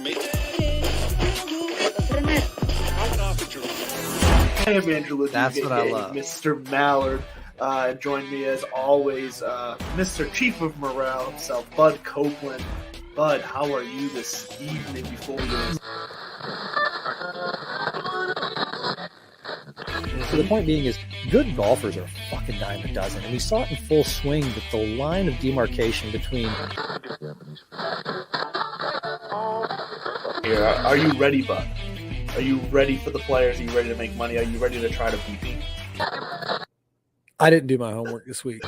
I am Angela. That's what I love. Mr. Mallard. Join me as always, Mr. Chief of Morale himself, Bud Copeland. Bud, how are you this evening before we get So the point being is, good golfers are a fucking dime a dozen, and we saw it in full swing with the line of demarcation between. Are you ready, Bud? Are you ready for the players? Are you ready to make money? Are you ready to try to beat them? I didn't do my homework this week.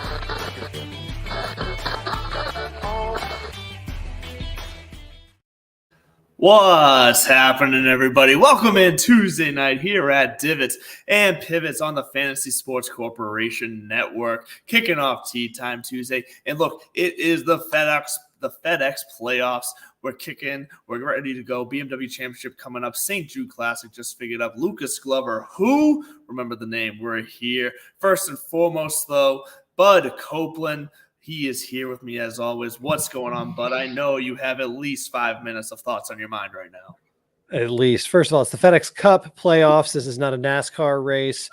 What's happening, everybody? Welcome in Tuesday night here at Divots and Pivots on the Fantasy Sports Corporation Network, kicking off Tea Time Tuesday. And look, it is the FedEx playoffs. We're kicking. We're ready to go. BMW Championship coming up. St. Jude Classic just figured up. Lucas Glover, who? Remember the name. We're here. First and foremost, though, Bud Copeland. He is here with me as always. What's going on, Bud? I know you have at least 5 minutes of thoughts on your mind right now. At least. First of all, it's the FedEx Cup playoffs. This is not a NASCAR race.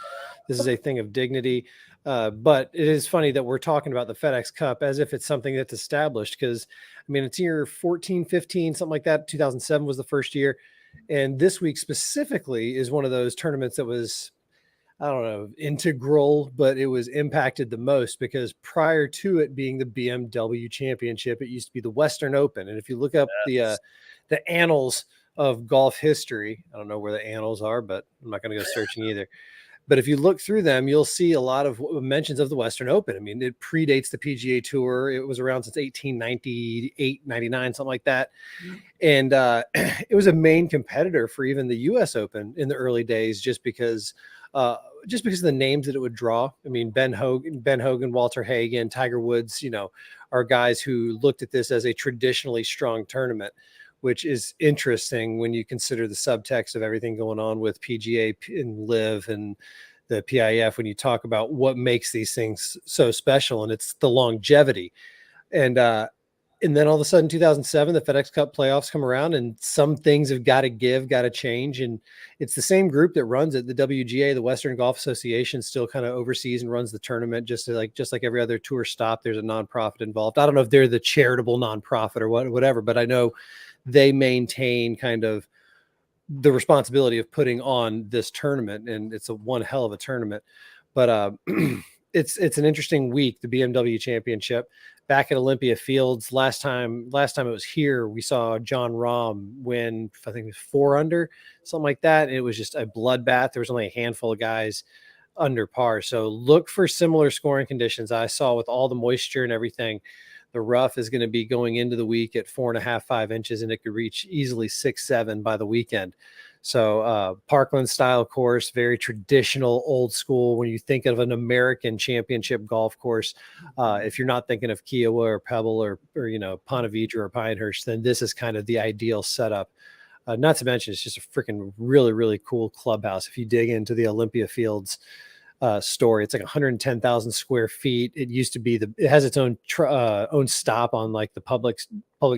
This is a thing of dignity. But it is funny that we're talking about the FedEx Cup as if it's something that's established because, I mean, it's year 14, 15, something like that. 2007 was the first year. And this week specifically is one of those tournaments that was, I don't know, integral, but it was impacted the most because prior to it being the BMW Championship, it used to be the Western Open. And if you look up the annals of golf history, I don't know where the annals are, but I'm not going to go searching either. But if you look through them, you'll see a lot of mentions of the Western Open. I mean, it predates the PGA Tour. It was around since 1898, 99, something like that. And it was a main competitor for even the U.S. Open in the early days just because of the names that it would draw. I mean, Ben Hogan, Walter Hagen, Tiger Woods, are guys who looked at this as a traditionally strong tournament, which is interesting when you consider the subtext of everything going on with PGA and LIV and the PIF when you talk about what makes these things so special, and it's the longevity. And then all of a sudden, 2007, the FedEx Cup playoffs come around, and some things have got to give, got to change. And it's the same group that runs it. The WGA, the Western Golf Association, still kind of oversees and runs the tournament, just like every other tour stop. There's a nonprofit involved. I don't know if they're the charitable nonprofit or whatever, but I know they maintain kind of the responsibility of putting on this tournament, and it's one hell of a tournament. But it's an interesting week. The BMW Championship back at Olympia Fields. Last time it was here, we saw John Rahm win. I think it was 4 under, something like that. And it was just a bloodbath. There was only a handful of guys under par. So look for similar scoring conditions. I saw with all the moisture and everything. The rough is going to be going into the week at 4.5, 5 inches, and it could reach easily 6, 7 by the weekend. So Parkland style course, very traditional, old school. When you think of an American championship golf course, if you're not thinking of Kiowa or Pebble or Ponte Vedra or Pinehurst, then this is kind of the ideal setup. Not to mention, it's just a freaking really, really cool clubhouse. If you dig into the Olympia Fields story, it's like 110,000 square feet. It used to be it has its own stop on like the public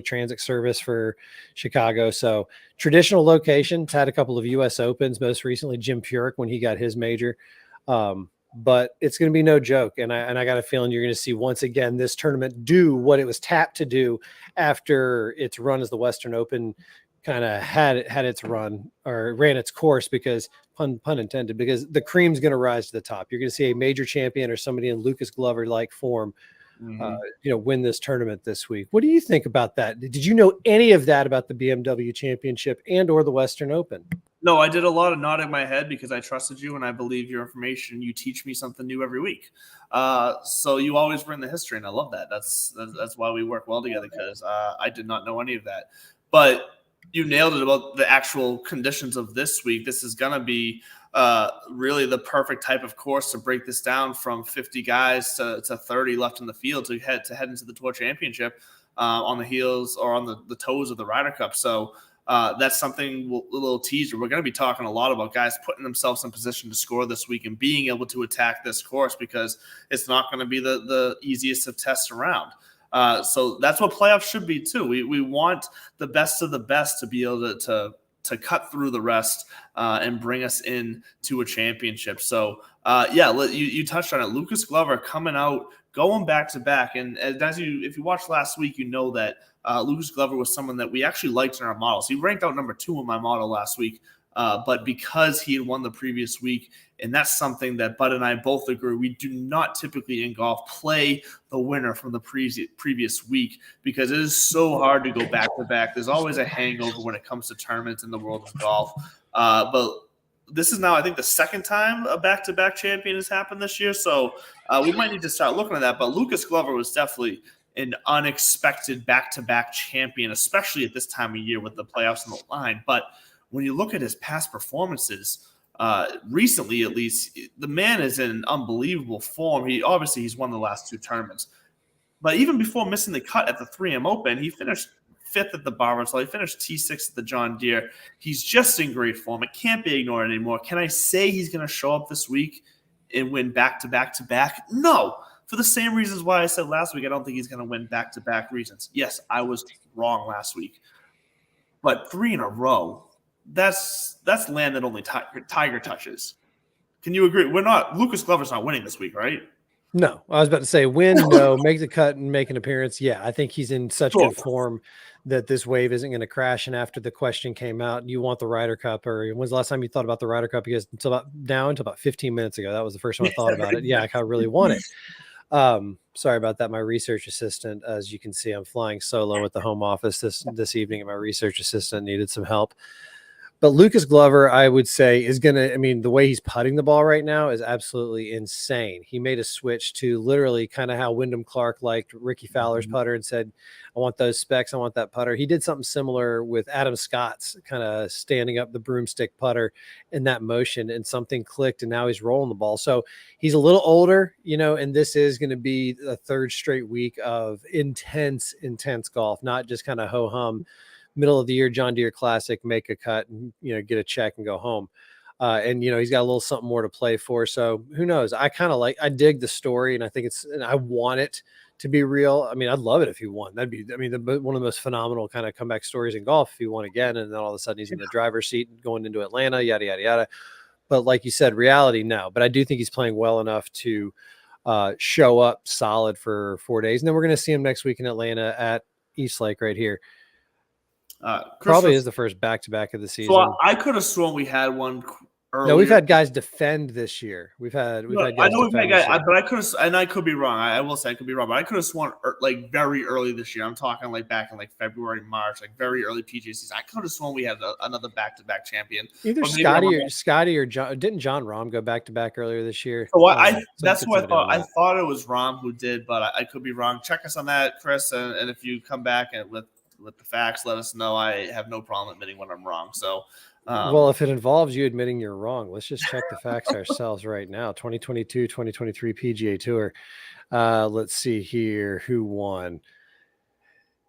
transit service for Chicago. So traditional location. It's had a couple of US Opens, most recently Jim Furyk when he got his major. But it's going to be no joke. And I got a feeling you're going to see once again this tournament do what it was tapped to do after its run as the Western Open kind of had its run or ran its course, because pun intended, because the cream's going to rise to the top. You're going to see a major champion or somebody in Lucas Glover like form, win this tournament this week. What do you think about that? Did you know any of that about the BMW Championship and or the Western Open? No, I did a lot of nodding my head because I trusted you and I believe your information. You teach me something new every week. So you always bring the history, and I love that. That's why we work well together, because I did not know any of that. But you nailed it about the actual conditions of this week. This is going to be really the perfect type of course to break this down from 50 guys to 30 left in the field to head into the Tour Championship on the heels or on the toes of the Ryder Cup. So that's something, a little teaser. We're going to be talking a lot about guys putting themselves in position to score this week and being able to attack this course, because it's not going to be the easiest of tests around. So that's what playoffs should be too. We want the best of the best to be able to cut through the rest and bring us in to a championship. So you touched on it. Lucas Glover coming out, going back to back, and if you watched last week, you know that Lucas Glover was someone that we actually liked in our models. He ranked out number 2 in my model last week, but because he had won the previous week, and that's something that Bud and I both agree, we do not typically in golf play the winner from the previous week because it is so hard to go back to back. There's always a hangover when it comes to tournaments in the world of golf. But this is now, I think, the second time a back-to-back champion has happened this year. So we might need to start looking at that. But Lucas Glover was definitely an unexpected back-to-back champion, especially at this time of year with the playoffs on the line. But when you look at his past performances, recently at least, the man is in unbelievable form. He's won the last 2 tournaments. But even before missing the cut at the 3M Open, he finished 5th at the Varner. He finished T6 at the John Deere. He's just in great form. It can't be ignored anymore. Can I say he's going to show up this week and win back-to-back-to-back? No. For the same reasons why I said last week, I don't think he's going to win back-to-back reasons. Yes, I was wrong last week. But 3 in a row, that's land that only Tiger touches. Can you agree? Lucas Glover's not winning this week, right? No, I was about to say win, no, make the cut and make an appearance. Yeah, I think he's in such good form that this wave isn't going to crash. And after the question came out, you want the Ryder Cup, or when's the last time you thought about the Ryder Cup? Because until about 15 minutes ago, that was the first time I thought about it. Yeah, I really want it. Sorry about that. My research assistant, as you can see, I'm flying solo at the home office this evening, and my research assistant needed some help. But Lucas Glover, I would say, is going to, the way he's putting the ball right now is absolutely insane. He made a switch to literally kind of how Wyndham Clark liked Ricky Fowler's putter and said, I want those specs. I want that putter. He did something similar with Adam Scott's kind of standing up the broomstick putter in that motion, and something clicked, and now he's rolling the ball. So he's a little older, and this is going to be the 3rd straight week of intense golf, not just kind of ho-hum. Middle of the year John Deere Classic, make a cut and get a check and go home. And he's got a little something more to play for. So who knows? I dig the story, and I think and I want it to be real. I'd love it if he won. That'd be, one of the most phenomenal kind of comeback stories in golf if he won again, and then all of a sudden he's in the driver's seat going into Atlanta, yada yada yada. But like you said, reality, no. But I do think he's playing well enough to show up solid for 4 days, and then we're going to see him next week in Atlanta at East Lake right here. Probably is the first back-to-back of the season. So I could have sworn we had one earlier. No, we've had guys defend this year. We've had guys. I know we've had guys, but I could have, and I could be wrong. I will say I could be wrong, but I could have sworn very early this year. I'm talking back in February, March, very early PGA season. I could have sworn we had another back-to-back champion. Either Scotty or John. Didn't John Rahm go back-to-back earlier this year? So that's what I thought. I thought it was Rahm who did, but I could be wrong. Check us on that, Chris, and if you come back with the facts, let us know. I have no problem admitting when I'm wrong. So, well, if it involves you admitting you're wrong, let's just check the facts ourselves right now. 2022, 2023 PGA Tour. Let's see here. Who won?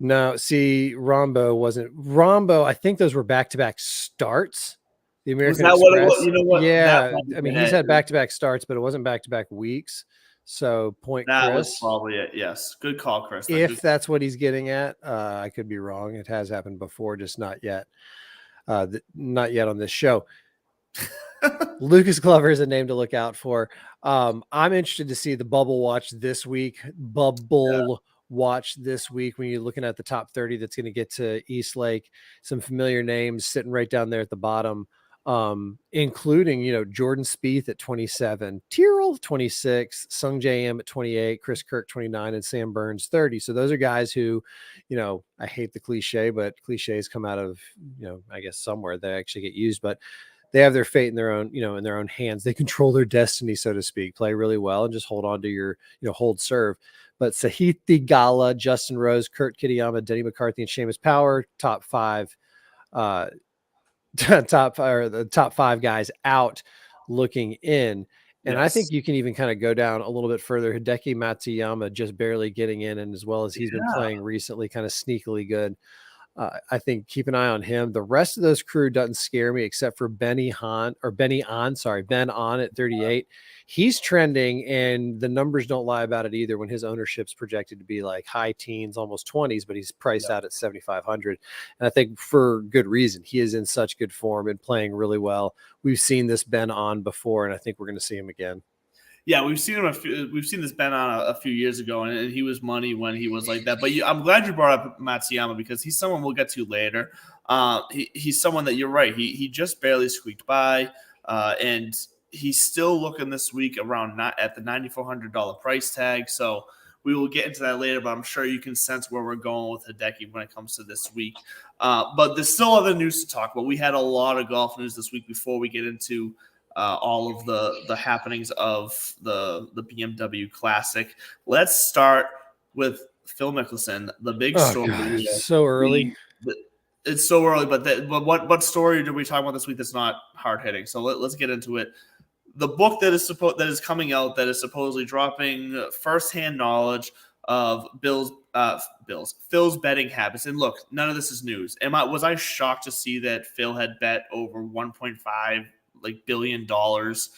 No, see, Rombo. I think those were back-to-back starts. The American Express. What it was? You know what? Yeah. He's had back-to-back starts, but it wasn't back-to-back weeks. So point, that Chris. Was probably it. Yes, good call, Chris. That's what he's getting at, I could be wrong. It has happened before, just not yet. Not yet on this show. Lucas Glover is a name to look out for. I'm interested to see the bubble watch this week. Watch this week when you're looking at the top 30 that's going to get to East Lake. Some familiar names sitting right down there at the bottom. Including, Jordan Spieth at 27, Tyrrell 26, Sung J M at 28, Chris Kirk 29, and Sam Burns 30. So those are guys who, I hate the cliche, but cliches come out of, I guess somewhere they actually get used, but they have their fate in their own, in their own hands. They control their destiny, so to speak, play really well and just hold on to your, hold serve. But Sahith Theegala, Justin Rose, Kurt Kitayama, Denny McCarthy, and Seamus Power, top 5, the top 5 guys out looking in. And yes. I think you can even kind of go down a little bit further. Hideki Matsuyama just barely getting in, and as well as he's been playing recently, kind of sneakily good. I think keep an eye on him. The rest of those crew doesn't scare me except for Ben on at 38. He's trending, and the numbers don't lie about it either. When his ownership's projected to be like high teens, almost 20s, but he's priced out at 7,500, and I think for good reason. He is in such good form and playing really well. We've seen this Ben on before, and I think we're going to see him again. Yeah, we've seen him. We've seen this Ben on a few years ago, and he was money when he was like that. But I'm glad you brought up Matsuyama because he's someone we'll get to later. He's someone that you're right. He just barely squeaked by, and he's still looking this week around not at the $9,400 price tag. So we will get into that later. But I'm sure you can sense where we're going with Hideki when it comes to this week. But there's still other news to talk about. We had a lot of golf news this week before we get into all of the happenings of the BMW Classic. Let's start with Phil Mickelson, the big story. God, so early. It's so early, but what story did we talk about this week that's not hard hitting? So let's get into it. The book that is coming out that is supposedly dropping firsthand knowledge of Phil's betting habits. And look, none of this is news. Was I shocked to see that Phil had bet over 1.5 billion dollars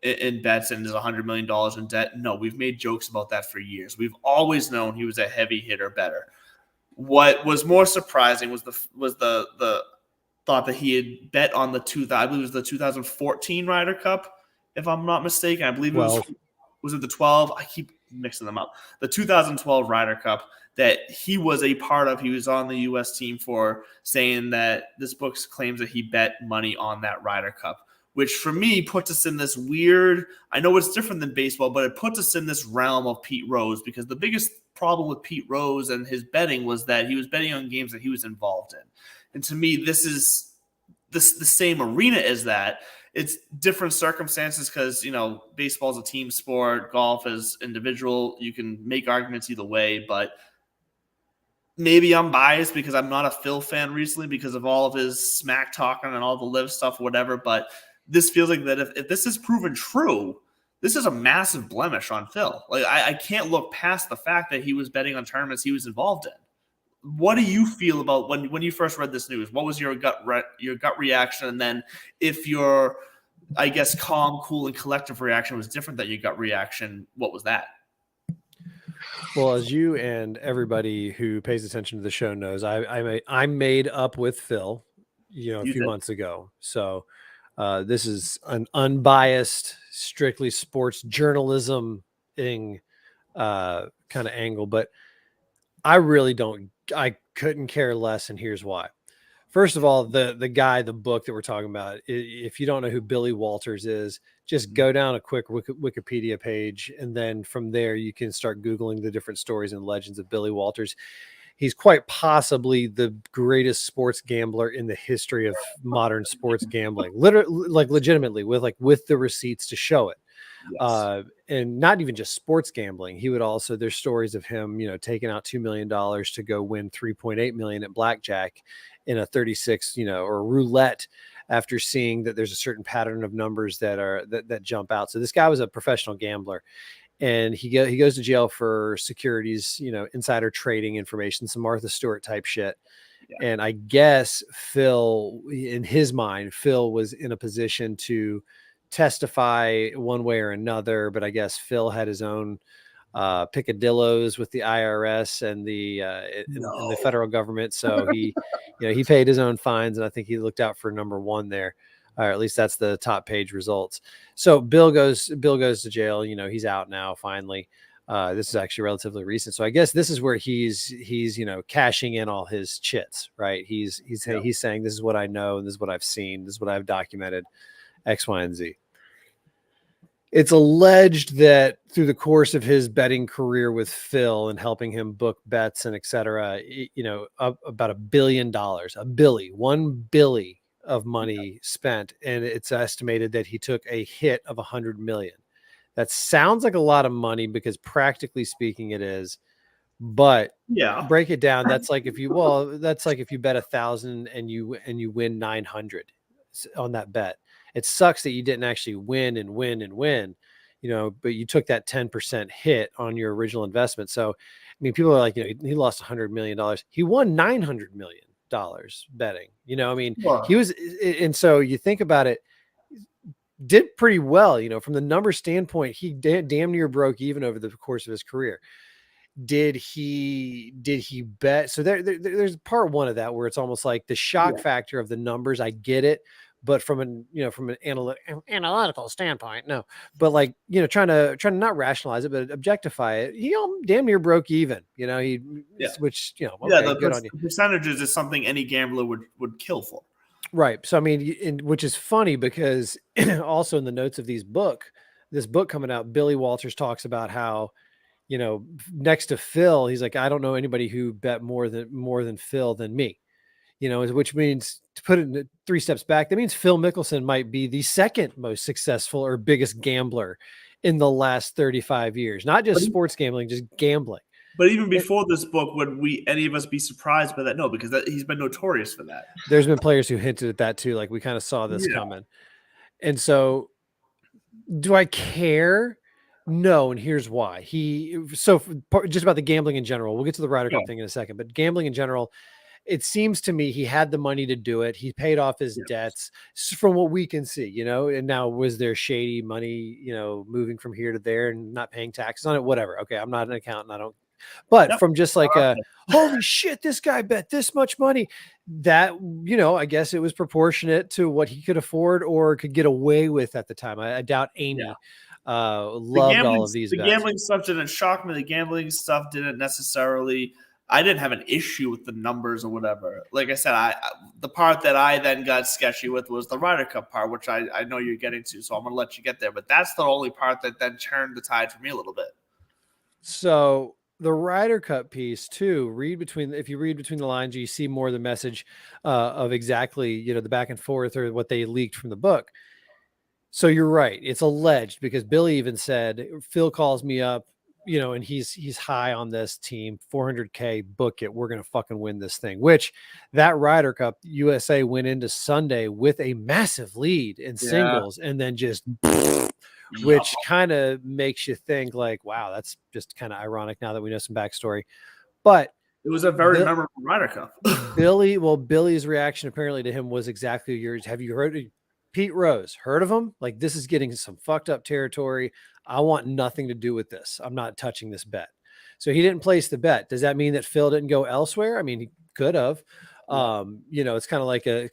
in bets and is $100 million in debt? No, we've made jokes about that for years. We've always known he was a heavy hitter better. What was more surprising was the thought that he had bet on I believe it was the 2014 Ryder Cup, if I'm not mistaken. I believe was it the 12? I keep mixing them up. The 2012 Ryder Cup that he was a part of. He was on the U.S. team for, saying that this book claims that he bet money on that Ryder Cup, which for me puts us in this weird, I know it's different than baseball, but it puts us in this realm of Pete Rose, because the biggest problem with Pete Rose and his betting was that he was betting on games that he was involved in. And to me, this is the same arena as that. It's different circumstances because, baseball is a team sport, golf is individual. You can make arguments either way, but maybe I'm biased because I'm not a Phil fan recently because of all of his smack talking and all the live stuff, whatever, but this feels like that if this is proven true, this is a massive blemish on Phil. Like I can't look past the fact that he was betting on tournaments he was involved in. What do you feel about when you first read this news? What was your gut reaction? And then if your, I guess, calm, cool, and collective reaction was different than your gut reaction, what was that? Well, as you and everybody who pays attention to the show knows, I made up with Phil, a few months ago. So this is an unbiased, strictly sports journalism thing kind of angle, but I really I couldn't care less, and here's why. First of all, the book that we're talking about, if you don't know who Billy Walters is, just go down a quick Wikipedia page, and then from there you can start Googling the different stories and legends of Billy Walters. He's quite possibly the greatest sports gambler in the history of modern sports gambling. Literally, legitimately, with the receipts to show it. Yes. And not even just sports gambling. He would also, there's stories of him, taking out $2 million to go win $3.8 million at blackjack in a 36, or roulette, after seeing that there's a certain pattern of numbers that jump out. So this guy was a professional gambler, and he goes to jail for securities, insider trading information, some Martha Stewart type shit. Yeah. And I guess Phil, in his mind, Phil was in a position to testify one way or another, but I guess Phil had his own picadillos with the IRS and the federal government. So he, he paid his own fines, and I think he looked out for number one there. Or at least that's the top page results. So Bill goes to jail. He's out now finally. This is actually relatively recent. So I guess this is where he's cashing in all his chits, right? He's saying, this is what I know, and this is what I've seen, this is what I've documented, X, Y, and Z. It's alleged that through the course of his betting career with Phil and helping him book bets and et cetera, about $1 billion, $1 billion of money spent. And it's estimated that he took a hit of 100 million. That sounds like a lot of money because practically speaking it is, but break it down. That's like if you bet 1,000 and you win 900 on that bet. It sucks that you didn't actually win, but you took that 10% hit on your original investment. So, I mean, people are like, he lost $100 million. He won $900 million. dollars betting. You know, I mean, Well, he was, and so you think about it, did pretty well, you know, from the number standpoint, he damn near broke even over the course of his career. Did he bet? So there's part one of that where it's almost like the shock factor of the numbers. I get it, but from an analytical standpoint, no. But like, you know, trying to not rationalize it, but objectify it. He damn near broke even. You know, which, you know, okay, good on you. The percentages is something any gambler would kill for. Right. So I mean, which is funny because also in the notes of this book coming out, Billy Walters talks about how, you know, next to Phil, he's like, I don't know anybody who bet more than Phil than me, you know, which means, to put it in 3 steps back, that means Phil Mickelson might be the second most successful or biggest gambler in the last 35 years, not just sports gambling, just gambling. But even before this book, would any of us be surprised by that? No, because he's been notorious for that. There's been players who hinted at that too. Like, we kind of saw this coming. And so do I care? No. And here's why. Just about the gambling in general, we'll get to the Ryder Cup thing in a second, but gambling in general, it seems to me he had the money to do it. He paid off his debts from what we can see, you know, and now was there shady money, you know, moving from here to there and not paying taxes on it, whatever. Okay. I'm not an accountant. But from just like holy shit, this guy bet this much money, that, you know, I guess it was proportionate to what he could afford or could get away with at the time. I doubt Amy loved all of these. The gambling stuff didn't shock me. The gambling stuff didn't necessarily. I didn't have an issue with the numbers or whatever. Like I said, the part that I then got sketchy with was the Ryder Cup part, which I know you're getting to, so I'm going to let you get there. But that's the only part that then turned the tide for me a little bit. So the Ryder Cup piece too, if you read between the lines, you see more of the message of exactly, you know, the back and forth or what they leaked from the book. So you're right. It's alleged because Billy even said, Phil calls me up, you know, and he's high on this team, 400K, book it. We're going to fucking win this thing, which that Ryder Cup USA went into Sunday with a massive lead in singles and then just, which kind of makes you think like, wow, that's just kind of ironic now that we know some backstory, but it was a very memorable Ryder Cup. Billy's reaction apparently to him was exactly yours. Have you heard of Pete Rose? Heard of him? Like, this is getting some fucked up territory. I want nothing to do with this. I'm not touching this bet. So he didn't place the bet. Does that mean that Phil didn't go elsewhere? I mean, he could have. You know, it's kind of like a,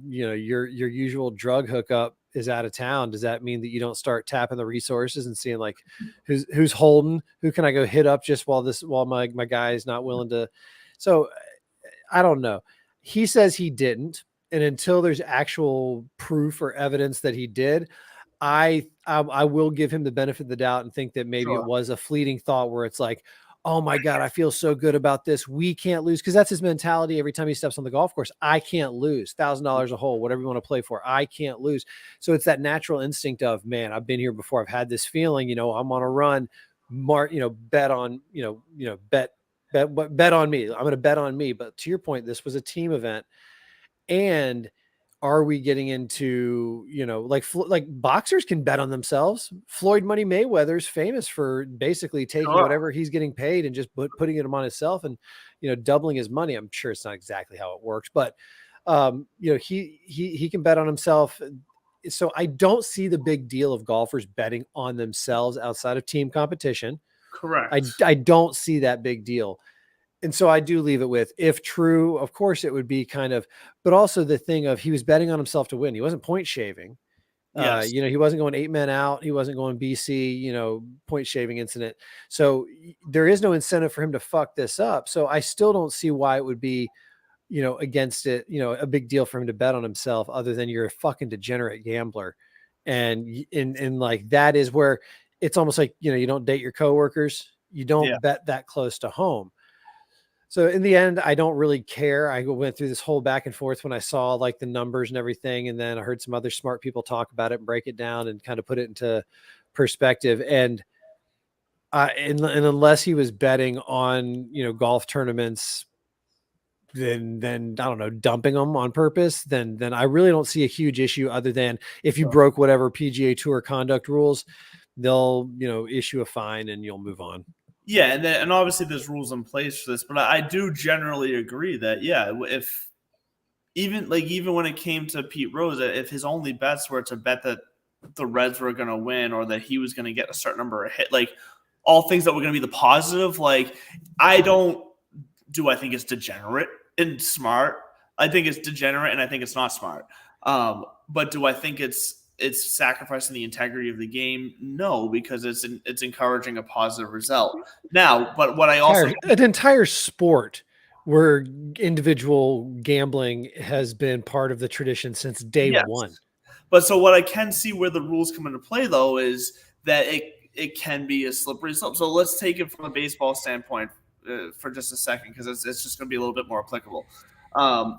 you know, your usual drug hookup is out of town. Does that mean that you don't start tapping the resources and seeing like who's holding, who can I go hit up just while my guy is not willing to? So I don't know. He says he didn't. And until there's actual proof or evidence that he did, I will give him the benefit of the doubt and think that maybe it was a fleeting thought where it's like, oh my God, I feel so good about this. We can't lose. Cause that's his mentality. Every time he steps on the golf course, I can't lose. $1,000 a hole, whatever you want to play for. I can't lose. So it's that natural instinct of, man, I've been here before. I've had this feeling, you know, I'm on a run, bet on, bet on me. I'm going to bet on me. But to your point, this was a team event. And are we getting into, you know, like boxers can bet on themselves? Floyd Money Mayweather's famous for basically taking whatever he's getting paid and just putting it on himself and, you know, doubling his money. I'm sure it's not exactly how it works, but you know, he can bet on himself. So I don't see the big deal of golfers betting on themselves outside of team competition. Correct. I don't see that big deal. And so I do leave it with, if true, of course it would be kind of, but also the thing of he was betting on himself to win. He wasn't point shaving. Yes. You know, he wasn't going 8 men out. He wasn't going BC, you know, point shaving incident. So there is no incentive for him to fuck this up. So I still don't see why it would be, you know, against it, you know, a big deal for him to bet on himself other than you're a fucking degenerate gambler. And like, that is where it's almost like, you know, you don't date your coworkers. You don't bet that close to home. So in the end, I don't really care. I went through this whole back and forth when I saw like the numbers and everything. And then I heard some other smart people talk about it and break it down and kind of put it into perspective. And unless he was betting on, you know, golf tournaments, then I don't know, dumping them on purpose, then I really don't see a huge issue other than if you broke whatever PGA Tour conduct rules, they'll, you know, issue a fine and you'll move on. Yeah, and obviously there's rules in place for this, but I do generally agree that if even when it came to Pete Rose, if his only bets were to bet that the Reds were going to win or that he was going to get a certain number of hit, like all things that were going to be the positive, like I think it's degenerate and smart. I think it's degenerate and I think it's not smart. But do I think it's sacrificing the integrity of the game? No, because it's encouraging a positive result. Now, but what I also an entire sport where individual gambling has been part of the tradition since day one. But so what I can see where the rules come into play though is that it can be a slippery slope. So let's take it from a baseball standpoint for just a second, because it's just going to be a little bit more applicable.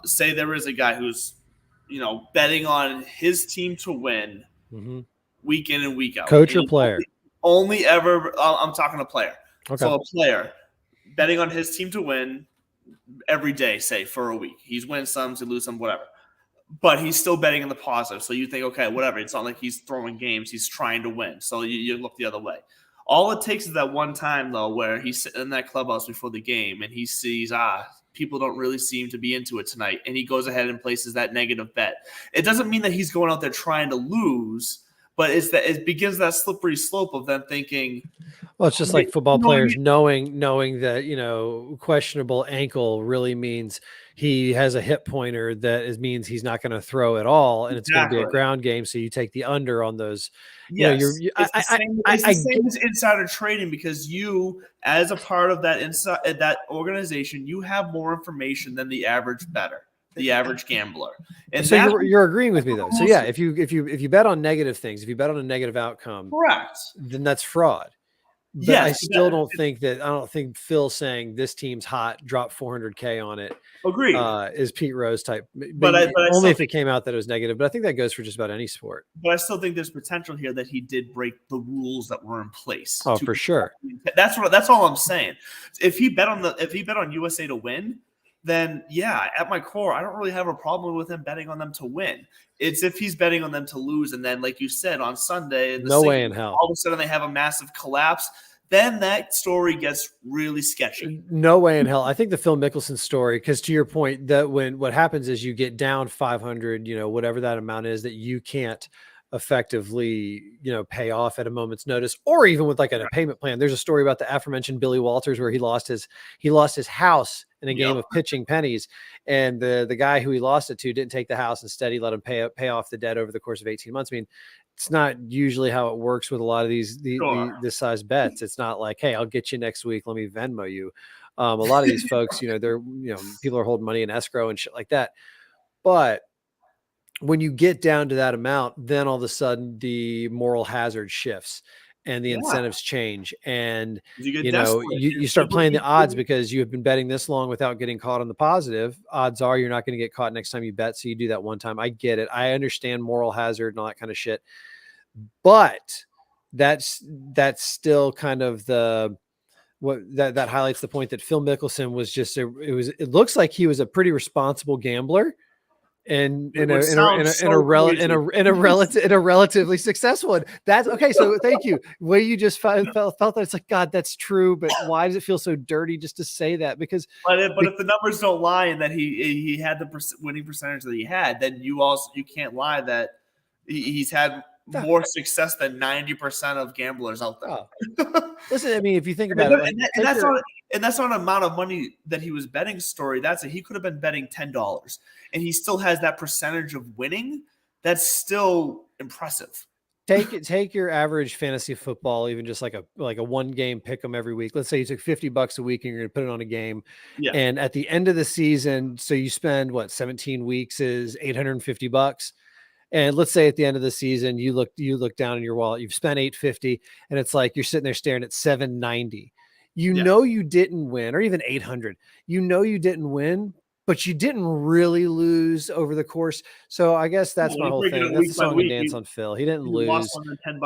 Say there is a guy who's betting on his team to win week in and week out. Coach or player? Only ever. I'm talking a player. Okay. So a player betting on his team to win every day, say for a week. He's win some, to lose some, whatever. But he's still betting in the positive. So you think, okay, whatever. It's not like he's throwing games. He's trying to win. So you look the other way. All it takes is that one time, though, where he's sitting in that clubhouse before the game and he sees, people don't really seem to be into it tonight. And he goes ahead and places that negative bet. It doesn't mean that he's going out there trying to lose, but it begins that slippery slope of them thinking. Well, it's just like football players knowing that, questionable ankle really means he has a hip pointer that means he's not going to throw at all. And it's going to be a ground game. So you take the under on those. Yes. It's the same as insider trading, because you, as a part of that organization, you have more information than the average bettor, the average gambler. And so you're agreeing with me though. So yeah, if you bet on negative things, if you bet on a negative outcome, correct, then that's fraud. But I still don't think Phil saying this team's hot, drop 400K on it. Agreed. Is Pete Rose type, but only if it came out that it was negative. But I think that goes for just about any sport. But I still think there's potential here that he did break the rules that were in place. Oh, for sure. That's all I'm saying. If he bet on USA to win, then at my core, I don't really have a problem with him betting on them to win. It's if he's betting on them to lose, and then, like you said, on Sunday, no way in hell, all of a sudden they have a massive collapse. Then that story gets really sketchy. No way in hell. I think the Phil Mickelson story, because to your point, that what happens is you get down 500, whatever that amount is that you can't effectively, pay off at a moment's notice, or even with like a payment plan. There's a story about the aforementioned Billy Walters where he lost his house in a game of pitching pennies, and the guy who he lost it to didn't take the house. Instead, he let him pay off the debt over the course of 18 months. I mean, it's not usually how it works with a lot of this size bets. It's not like, hey, I'll get you next week, let me Venmo you. A lot of these folks, they're people are holding money in escrow and shit like that. But when you get down to that amount, then all of a sudden the moral hazard shifts and the incentives change, and you start playing the odds because you have been betting this long without getting caught on the positive. Odds are you're not going to get caught next time you bet. So you do that one time. I get it. I understand moral hazard and all that kind of shit, but that's still kind of that highlights the point that Phil Mickelson was it looks like he was a pretty responsible gambler. And in a relatively successful one. That's okay. So thank you. Where you just felt that it's like, God, that's true. But why does it feel so dirty just to say that? Because but if the numbers don't lie and that he had the winning percentage that he had, then you can't lie that he's had more success than 90% of gamblers out there. Oh. Listen, I mean, if you think about it, that's not an amount of money that he was betting story. He could have been betting $10 and he still has that percentage of winning. That's still impressive. Take your average fantasy football, even just like a one game pick 'em every week. Let's say you took $50 a week and you're going to put it on a game. Yeah. And at the end of the season, so you spend 17 weeks is $850. And let's say at the end of the season, you look down in your wallet, you've spent $850, and it's like you're sitting there staring at $790. You know you didn't win, or even $800. You know you didn't win, but you didn't really lose over the course. So I guess that's my whole thing. That's the song and dance on Phil. He didn't lose.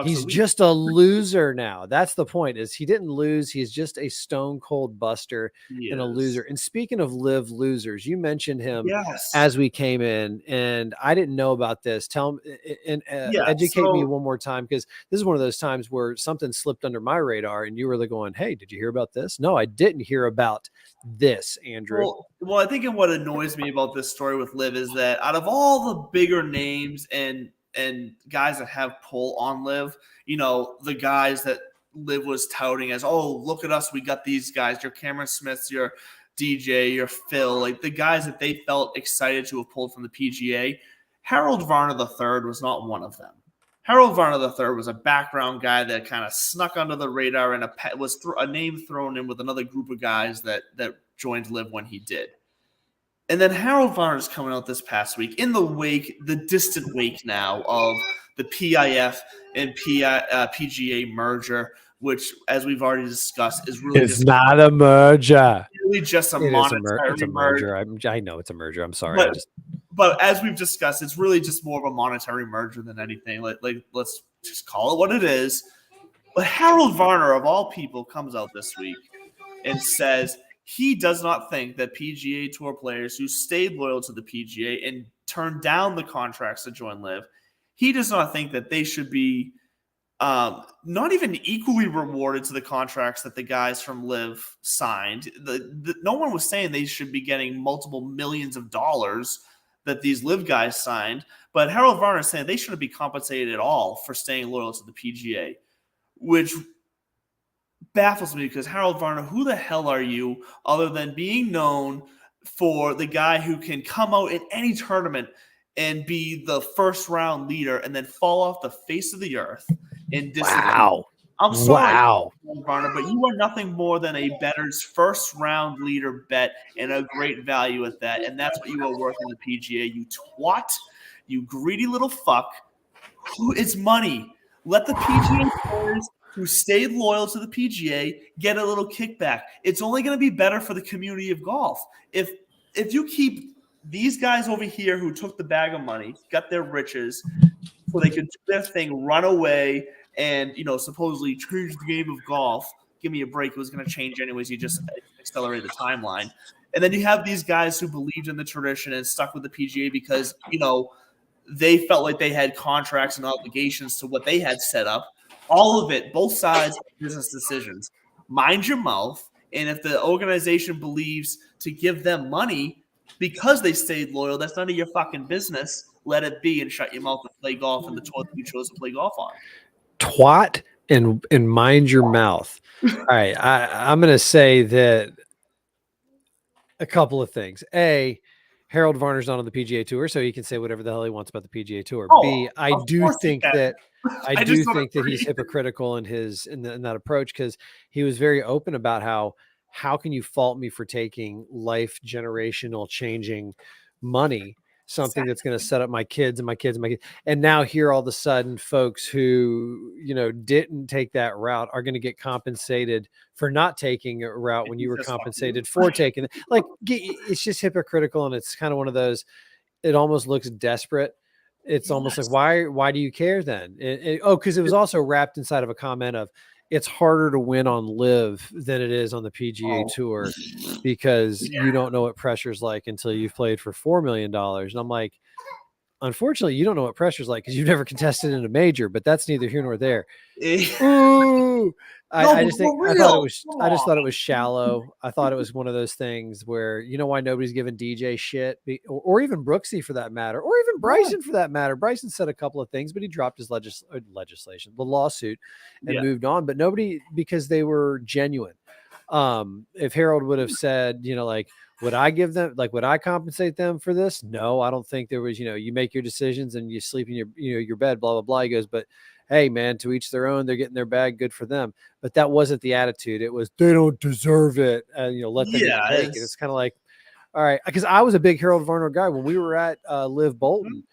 He's just a loser now. That's the point, is he didn't lose. He's just a stone cold buster and a loser. And speaking of live losers, you mentioned him as we came in, and I didn't know about this. Tell me and educate me one more time, because this is one of those times where something slipped under my radar and you were going, hey, did you hear about this? No, I didn't hear about this, Andrew. Well, I think what annoys me about this story with Liv is that out of all the bigger names and guys that have pull on Liv, the guys that Liv was touting as, oh, look at us, we got these guys, your Cameron Smiths, your DJ, your Phil, like the guys that they felt excited to have pulled from the PGA. Harold Varner III was not one of them. Harold Varner III was a background guy that kind of snuck under the radar and was a name thrown in with another group of guys that joined Liv when he did. And then Harold Varner is coming out this past week in the distant wake now of the PIF and PGA merger, which, as we've already discussed, is really not a merger. Really just a monetary merger. I know it's a merger. I'm sorry. But as we've discussed, it's really just more of a monetary merger than anything. Like let's just call it what it is. But Harold Varner, of all people, comes out this week and says he does not think that PGA Tour players who stayed loyal to the PGA and turned down the contracts to join Liv, he does not think that they should be not even equally rewarded to the contracts that the guys from Liv signed. No one was saying they should be getting multiple millions of dollars that these Liv guys signed, but Harold Varner is saying they shouldn't be compensated at all for staying loyal to the PGA, which baffles me, because Harold Varner, who the hell are you other than being known for the guy who can come out in any tournament and be the first round leader and then fall off the face of the earth and disappear? Wow. I'm sorry, Varner, but you are nothing more than a bettor's first round leader bet and a great value at that. And that's what you are worth in the PGA. You twat, you greedy little fuck. It's money. Let the PGA players who stayed loyal to the PGA get a little kickback. It's only going to be better for the community of golf. If you keep these guys over here who took the bag of money, got their riches, so they could do their thing, run away, and supposedly change the game of golf. Give me a break. It was going to change anyways. You just accelerate the timeline. And then you have these guys who believed in the tradition and stuck with the PGA because, they felt like they had contracts and obligations to what they had set up. All of it, both sides, business decisions. Mind your mouth. And if the organization believes to give them money because they stayed loyal, that's none of your fucking business. Let it be and shut your mouth and play golf in the tour that you chose to play golf on. Twat and mind your mouth. All right. I'm going to say that a couple of things. A, Harold Varner's not on the PGA Tour, so he can say whatever the hell he wants about the PGA Tour. B, I do think that he's hypocritical in that approach, because he was very open about how can you fault me for taking life generational changing money, something that's going to set up my kids and my kids and my kids. And now here all of a sudden folks who, didn't take that route are going to get compensated for not taking a route when you were compensated for taking it. Like, it's just hypocritical. And it's kind of one of those, it almost looks desperate. It's almost like, why do you care then? Because it was also wrapped inside of a comment of, it's harder to win on Live than it is on the PGA Tour, because you don't know what pressure's like until you've played for $4 million. And I'm like, unfortunately, you don't know what pressure's like because you've never contested in a major, but that's neither here nor there. Ooh, I just thought it was shallow. I thought it was one of those things where, why nobody's giving DJ shit, or even Brooksy for that matter, or even Bryson for that matter. Bryson said a couple of things, but he dropped his legislation, the lawsuit, and moved on. But nobody, because they were genuine. If Harold would have said, would I give them, would I compensate them for this? No, I don't think there was, you make your decisions and you sleep in your bed, blah, blah, blah. He goes, but hey, man, to each their own, they're getting their bag, good for them. But that wasn't the attitude. It was, they don't deserve it. And, let them take it. It's kind of like, all right. Because I was a big Harold Varner guy when we were at Live Bolton.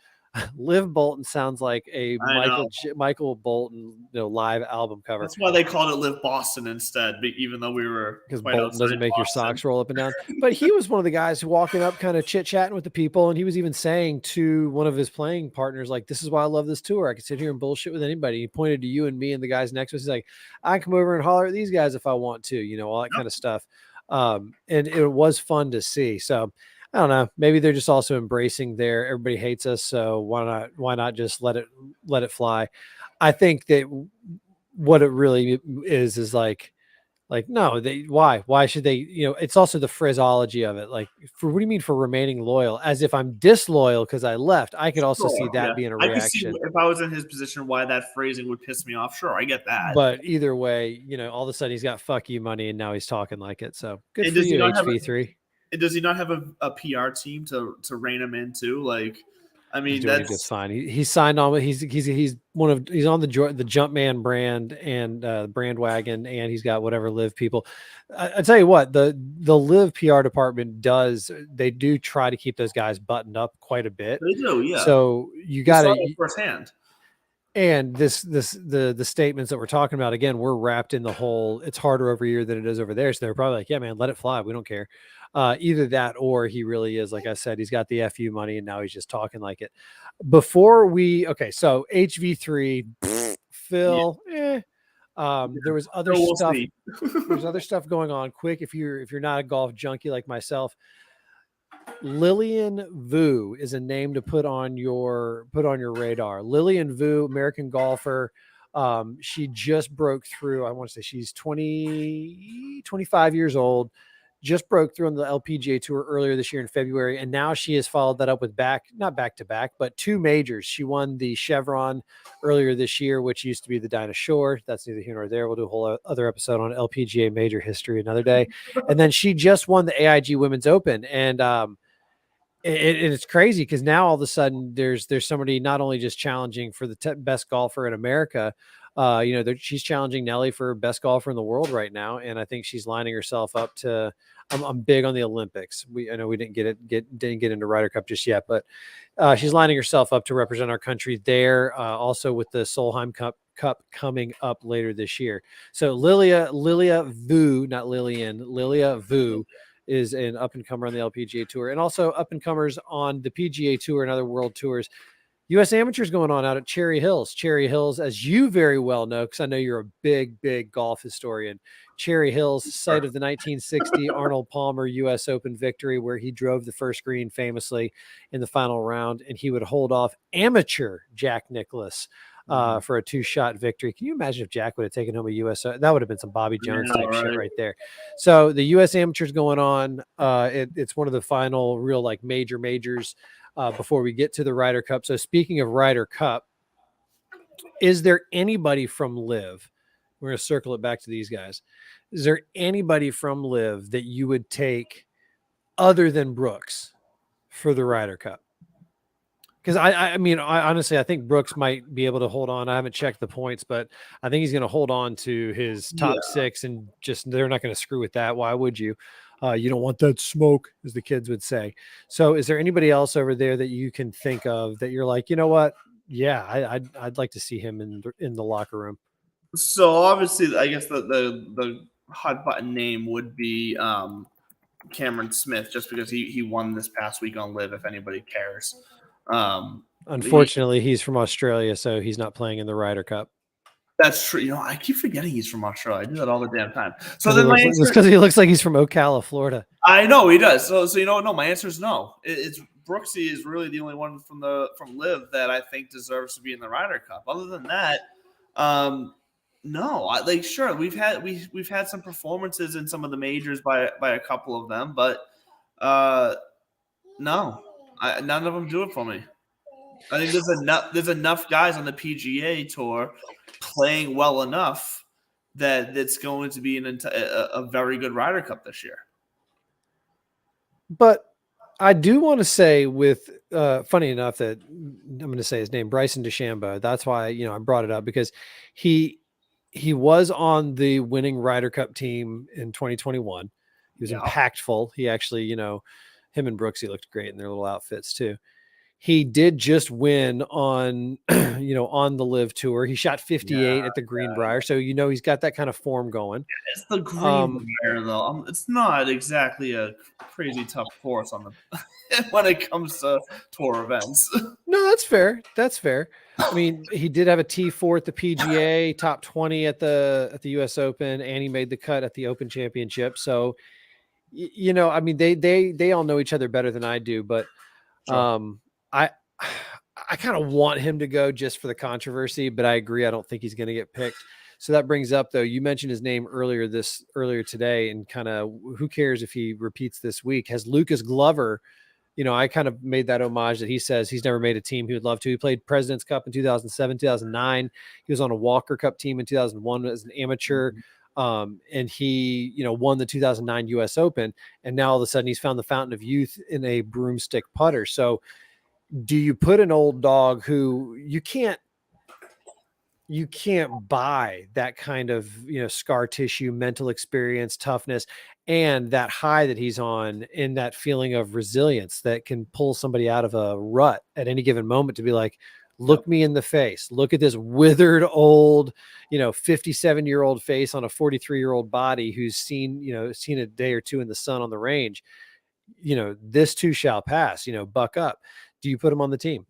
Liv Bolton sounds like a I know. Michael Bolton live album cover. That's why they called it Live Boston instead, even though we were Because quite Bolton doesn't outside make your Boston. socks roll up and down. But he was one of the guys who walking up, kind of chit chatting with the people. And he was even saying to one of his playing partners, like, this is why I love this tour. I can sit here and bullshit with anybody. He pointed to you and me and the guys next to us. He's like, I can come over and holler at these guys if I want to, all that kind of stuff. And it was fun to see. So I don't know. Maybe they're just also embracing everybody hates us. So why not just let it fly? I think that what it really is no, why should they, it's also the phraseology of it. Like, what do you mean for remaining loyal? As if I'm disloyal because I left. I could also see Sure, that yeah. being a I could see reaction. if I was in his position why that phrasing would piss me off. Sure, I get that. But either way, all of a sudden he's got fuck you money and now he's talking like it. So good And for does he you, not have HV3. does he not have a PR team to rein him in too? Like, I He's mean, doing it just fine. He's signed on. He's on the Jumpman brand and brand wagon, and he's got whatever Live people. I tell you what, the Live PR department they do try to keep those guys buttoned up quite a bit. they do, yeah. So you saw got it firsthand. And the statements that we're talking about, again, we're wrapped in the whole, it's harder over here than it is over there. So they're probably like, yeah, man, let it fly. We don't care. Either that, or he really is, like I said, he's got the FU money and now he's just talking like it. So HV3, Phil, there was other stuff. There's other stuff going on. Quick, if you're not a golf junkie like myself, Lillian Vu is a name to put on your radar. Lillian Vu, American golfer. She just broke through. I want to say she's 25 years old. Just broke through on the LPGA tour earlier this year in February. And now she has followed that up with not back to back, but 2 majors. She won the Chevron earlier this year, which used to be the Dinah Shore. That's neither here nor there. We'll do a whole other episode on LPGA major history another day. And then she just won the AIG Women's Open. And, it's crazy because now all of a sudden there's somebody not only just challenging for the best golfer in America, she's challenging Nelly for best golfer in the world right now, and I think she's lining herself up to. I'm big on the Olympics. I know we didn't get into Ryder Cup just yet, but she's lining herself up to represent our country there. Also with the Solheim Cup coming up later this year. So Lilia Vu, not Lillian, Lilia Vu is an up-and-comer on the LPGA Tour, and also up-and-comers on the PGA Tour and other world tours. U.S. Amateurs going on out at Cherry Hills. Cherry Hills, as you very well know, because I know you're a big, big golf historian. Cherry Hills, site of the 1960 Arnold Palmer U.S. Open victory, where he drove the first green famously in the final round, and he would hold off amateur Jack Nicklaus for a 2-shot victory. Can you imagine if Jack would have taken home a U.S.? That would have been some Bobby Jones type shit right there. So the U.S. Amateurs going on. It's one of the final real majors before we get to the Ryder Cup. So speaking of Ryder Cup, is there anybody from Liv? We're going to circle it back to these guys. Is there anybody from Liv that you would take other than Brooks for the Ryder Cup? Because I honestly, I think Brooks might be able to hold on. I haven't checked the points, but I think he's going to hold on to his top 6, and just they're not going to screw with that. Why would you? You don't want that smoke, as the kids would say. So, is there anybody else over there that you can think of that you're like, you know what? Yeah, I'd like to see him in the locker room. So obviously, I guess the hot button name would be Cameron Smith, just because he won this past week on Live. If anybody cares. Unfortunately, he's from Australia, so he's not playing in the Ryder Cup. That's true. I keep forgetting he's from Australia. I do that all the damn time. So then it's because he looks like he's from Ocala, Florida. I know he does. So no. My answer is no. It's Brooksy is really the only one from Live that I think deserves to be in the Ryder Cup. Other than that, no. Sure, we've had some performances in some of the majors by a couple of them, but no, none of them do it for me. I think there's enough guys on the PGA Tour playing well enough that it's going to be a very good Ryder Cup this year. But I do want to say, with funny enough that I'm going to say his name, Bryson DeChambeau. That's why I brought it up, because he was on the winning Ryder Cup team in 2021. He was impactful. He actually, him and Brooksy looked great in their little outfits too. He did just win on, on the Live Tour. He shot 58 at the Greenbrier, so he's got that kind of form going. It's the Greenbrier though. It's not exactly a crazy tough course on the when it comes to tour events. No, that's fair. That's fair. I mean, he did have a T4 at the PGA, top 20 at the US Open, and he made the cut at the Open Championship. So, I mean, they all know each other better than I do, but I kind of want him to go just for the controversy, but I agree. I don't think he's going to get picked. So that brings up, though, you mentioned his name earlier today, and kind of who cares if he repeats this week? Has Lucas Glover, I kind of made that homage that he says he's never made a team he would love to. He played President's Cup in 2007, 2009. He was on a Walker Cup team in 2001 as an amateur. And he, won the 2009 US Open. And now all of a sudden he's found the fountain of youth in a broomstick putter. So do you put an old dog who you can't buy that kind of, scar tissue, mental experience, toughness, and that high that he's on, in that feeling of resilience that can pull somebody out of a rut at any given moment to be like, look me in the face. Look at this withered old, 57-year-old face on a 43-year-old body who's seen a day or two in the sun on the range. This too shall pass, buck up. Do you put him on the team?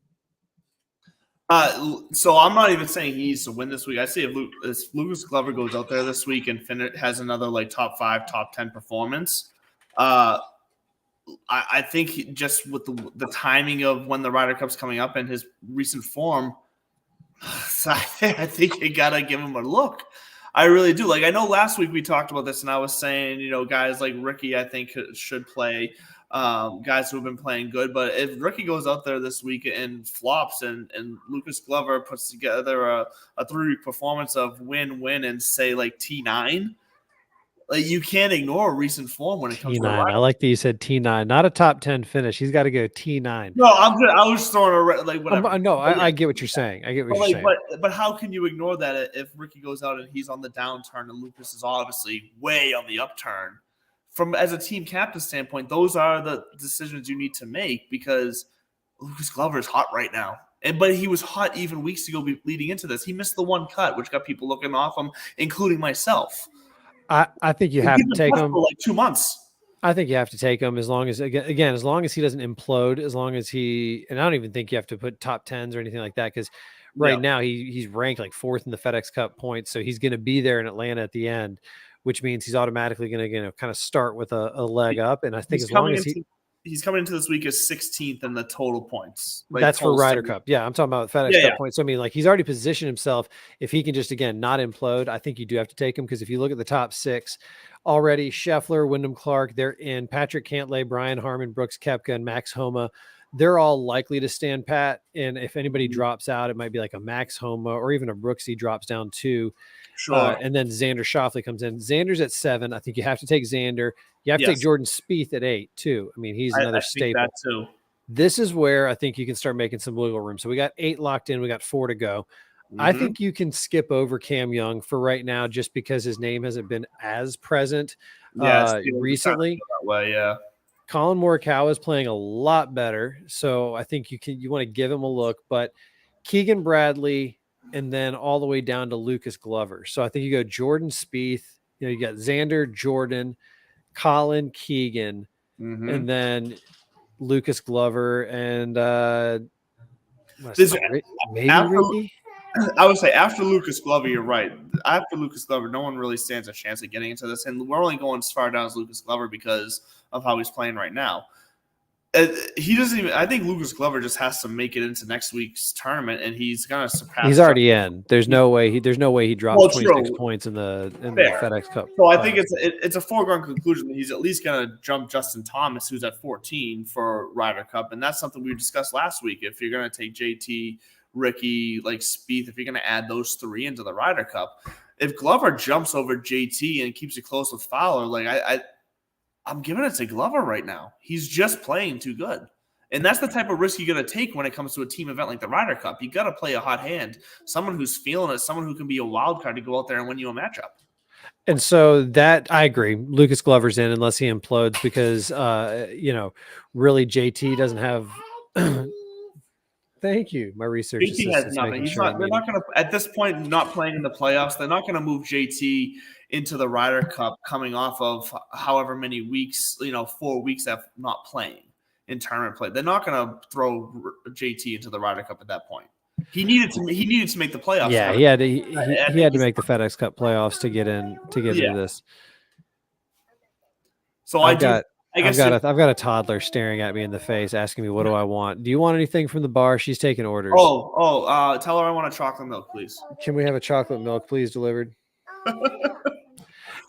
So I'm not even saying he needs to win this week. I say if Lucas Glover goes out there this week and has another like top 5, top 10 performance, I think just with the timing of when the Ryder Cup's coming up and his recent form, I think you gotta give him a look. I really do. Like, I know last week we talked about this, and I was saying, guys like Ricky, I think should play. Guys who have been playing good, but if Ricky goes out there this week and flops, and Lucas Glover puts together a 3-week performance of win and say like T9, like, you can't ignore recent form when it comes T9. to I like that you said T9, not a top 10 finish. He's got to go T9. No, I'm good. I was throwing like whatever. No, I get what you're saying. I get what you're saying. But how can you ignore that if Ricky goes out and he's on the downturn and Lucas is obviously way on the upturn? As a team captain standpoint, those are the decisions you need to make, because Lucas Glover is hot right now. But he was hot even weeks ago leading into this. He missed the one cut, which got people looking off him, including myself. I think you have to take him for like 2 months. I think you have to take him as long as he doesn't implode, and I don't even think you have to put top 10s or anything like that, because now he's ranked like 4th in the FedEx Cup points. So he's going to be there in Atlanta at the end, which means he's automatically going to kind of start with a leg up. And I think as long as he's coming into this week as 16th in the total points. Like, that's for Ryder Cup. Yeah, I'm talking about FedEx Cup points. So I mean, like, he's already positioned himself. If he can just, again, not implode, I think you do have to take him, because if you look at the top 6 already, Scheffler, Wyndham Clark, they're in. Patrick Cantlay, Brian Harmon, Brooks Koepka, and Max Homa, they're all likely to stand pat. And if anybody drops out, it might be like a Max Homa or even a Brooksy drops down 2. Sure. And then Xander Schauffele comes in. Xander's at 7. I think you have to take Xander. You have to take Jordan Spieth at 8 too. I mean, he's another staple. That too. This is where I think you can start making some wiggle room. So we got 8 locked in. We got 4 to go. I think you can skip over Cam Young for right now, just because his name hasn't been as present recently. That way, yeah. Colin Morikawa is playing a lot better, so I think you want to give him a look. But Keegan Bradley, and then all the way down to Lucas Glover. So I think you go Jordan Spieth. You got Xander, Jordan, Colin, Keegan, and then Lucas Glover, and maybe Ricky. I would say after Lucas Glover, you're right. After Lucas Glover, no one really stands a chance of getting into this. And we're only going as far down as Lucas Glover because of how he's playing right now. He doesn't even – I think Lucas Glover just has to make it into next week's tournament, and he's going to surpass – He's already in. There's no way he drops 26 points in the FedEx Cup. So I think it's a foregone conclusion that he's at least going to jump Justin Thomas, who's at 14 for Ryder Cup, and that's something we discussed last week. If you're going to take JT, Ricky, like Spieth, if you're going to add those 3 into the Ryder Cup, if Glover jumps over JT and keeps it close with Fowler, like I'm giving it to Glover right now. He's just playing too good. And that's the type of risk you're going to take when it comes to a team event like the Ryder Cup. You got to play a hot hand, someone who's feeling it, someone who can be a wild card to go out there and win you a matchup. And so that I agree. Lucas Glover's in unless he implodes, because really JT doesn't have Thank you. My research JT has assistant's nothing. making He's sure. not. They're not going to at this point not playing in the playoffs. They're not going to move JT into the Ryder Cup, coming off of however many weeks, 4 weeks of not playing in tournament play. They're not going to throw JT into the Ryder Cup at that point. He needed to make the playoffs. Yeah, he had to. He had to make the FedEx Cup playoffs to get into this. So I've got a toddler staring at me in the face, asking me, "What do I want? Do you want anything from the bar?" She's taking orders. Tell her I want a chocolate milk, please. Can we have a chocolate milk, please, delivered?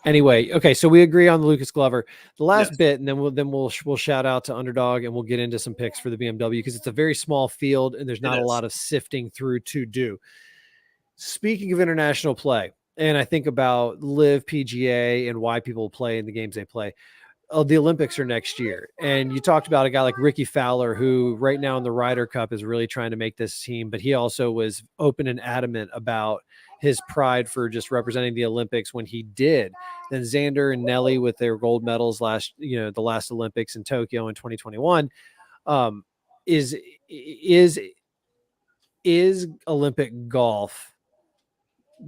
Anyway, okay, so we agree on the Lucas Glover. The last bit, and then we'll shout out to Underdog, and we'll get into some picks for the BMW because it's a very small field and there's not a lot of sifting through to do. Speaking of international play, and I think about Live PGA and why people play in the games they play. The Olympics are next year. And you talked about a guy like Ricky Fowler, who right now in the Ryder Cup is really trying to make this team, but he also was open and adamant about his pride for just representing the Olympics when he did. Then Xander and Nelly with their gold medals the last Olympics in Tokyo in 2021, is Olympic golf.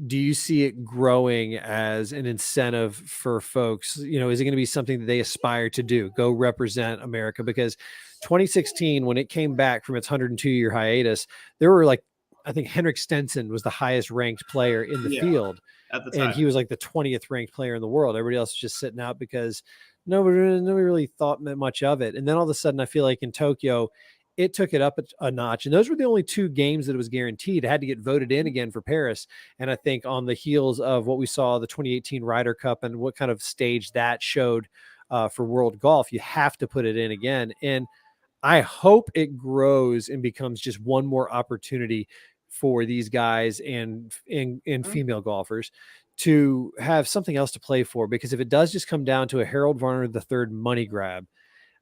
Do you see it growing as an incentive for folks? Is it going to be something that they aspire to do? Go represent America? Because 2016, when it came back from its 102-year hiatus, there were I think Henrik Stenson was the highest ranked player in the field at the time. And he was like the 20th ranked player in the world. Everybody else was just sitting out because nobody really thought much of it. And then all of a sudden, I feel like in Tokyo, it took it up a notch. And those were the only 2 games that it was guaranteed. It had to get voted in again for Paris. And I think on the heels of what we saw, the 2018 Ryder Cup and what kind of stage that showed for world golf, you have to put it in again. And I hope it grows and becomes just one more opportunity for these guys and female golfers to have something else to play for. Because if it does just come down to a Harold Varner III money grab,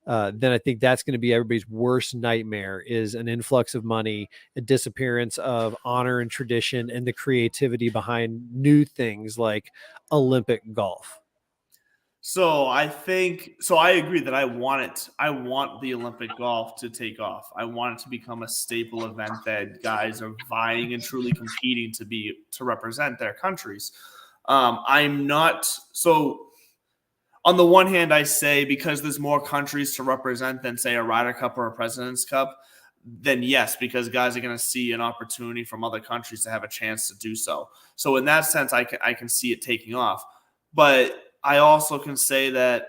then I think that's going to be everybody's worst nightmare, is an influx of money, a disappearance of honor and tradition, and the creativity behind new things like Olympic golf. So I agree that I want the Olympic golf to take off. I want it to become a staple event that guys are vying and truly competing to represent their countries. I'm not so. On the one hand, I say because there's more countries to represent than, say, a Ryder Cup or a President's Cup, then yes, because guys are going to see an opportunity from other countries to have a chance to do so. So in that sense, I can see it taking off. But I also can say that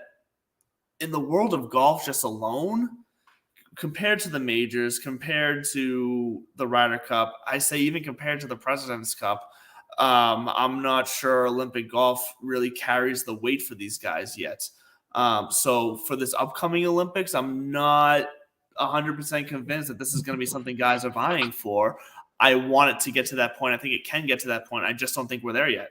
in the world of golf just alone, compared to the majors, compared to the Ryder Cup, I say even compared to the President's Cup, I'm not sure Olympic golf really carries the weight for these guys yet. So for this upcoming Olympics, I'm not 100% convinced that this is going to be something guys are vying for. I want it to get to that point. I think it can get to that point. I just don't think we're there yet.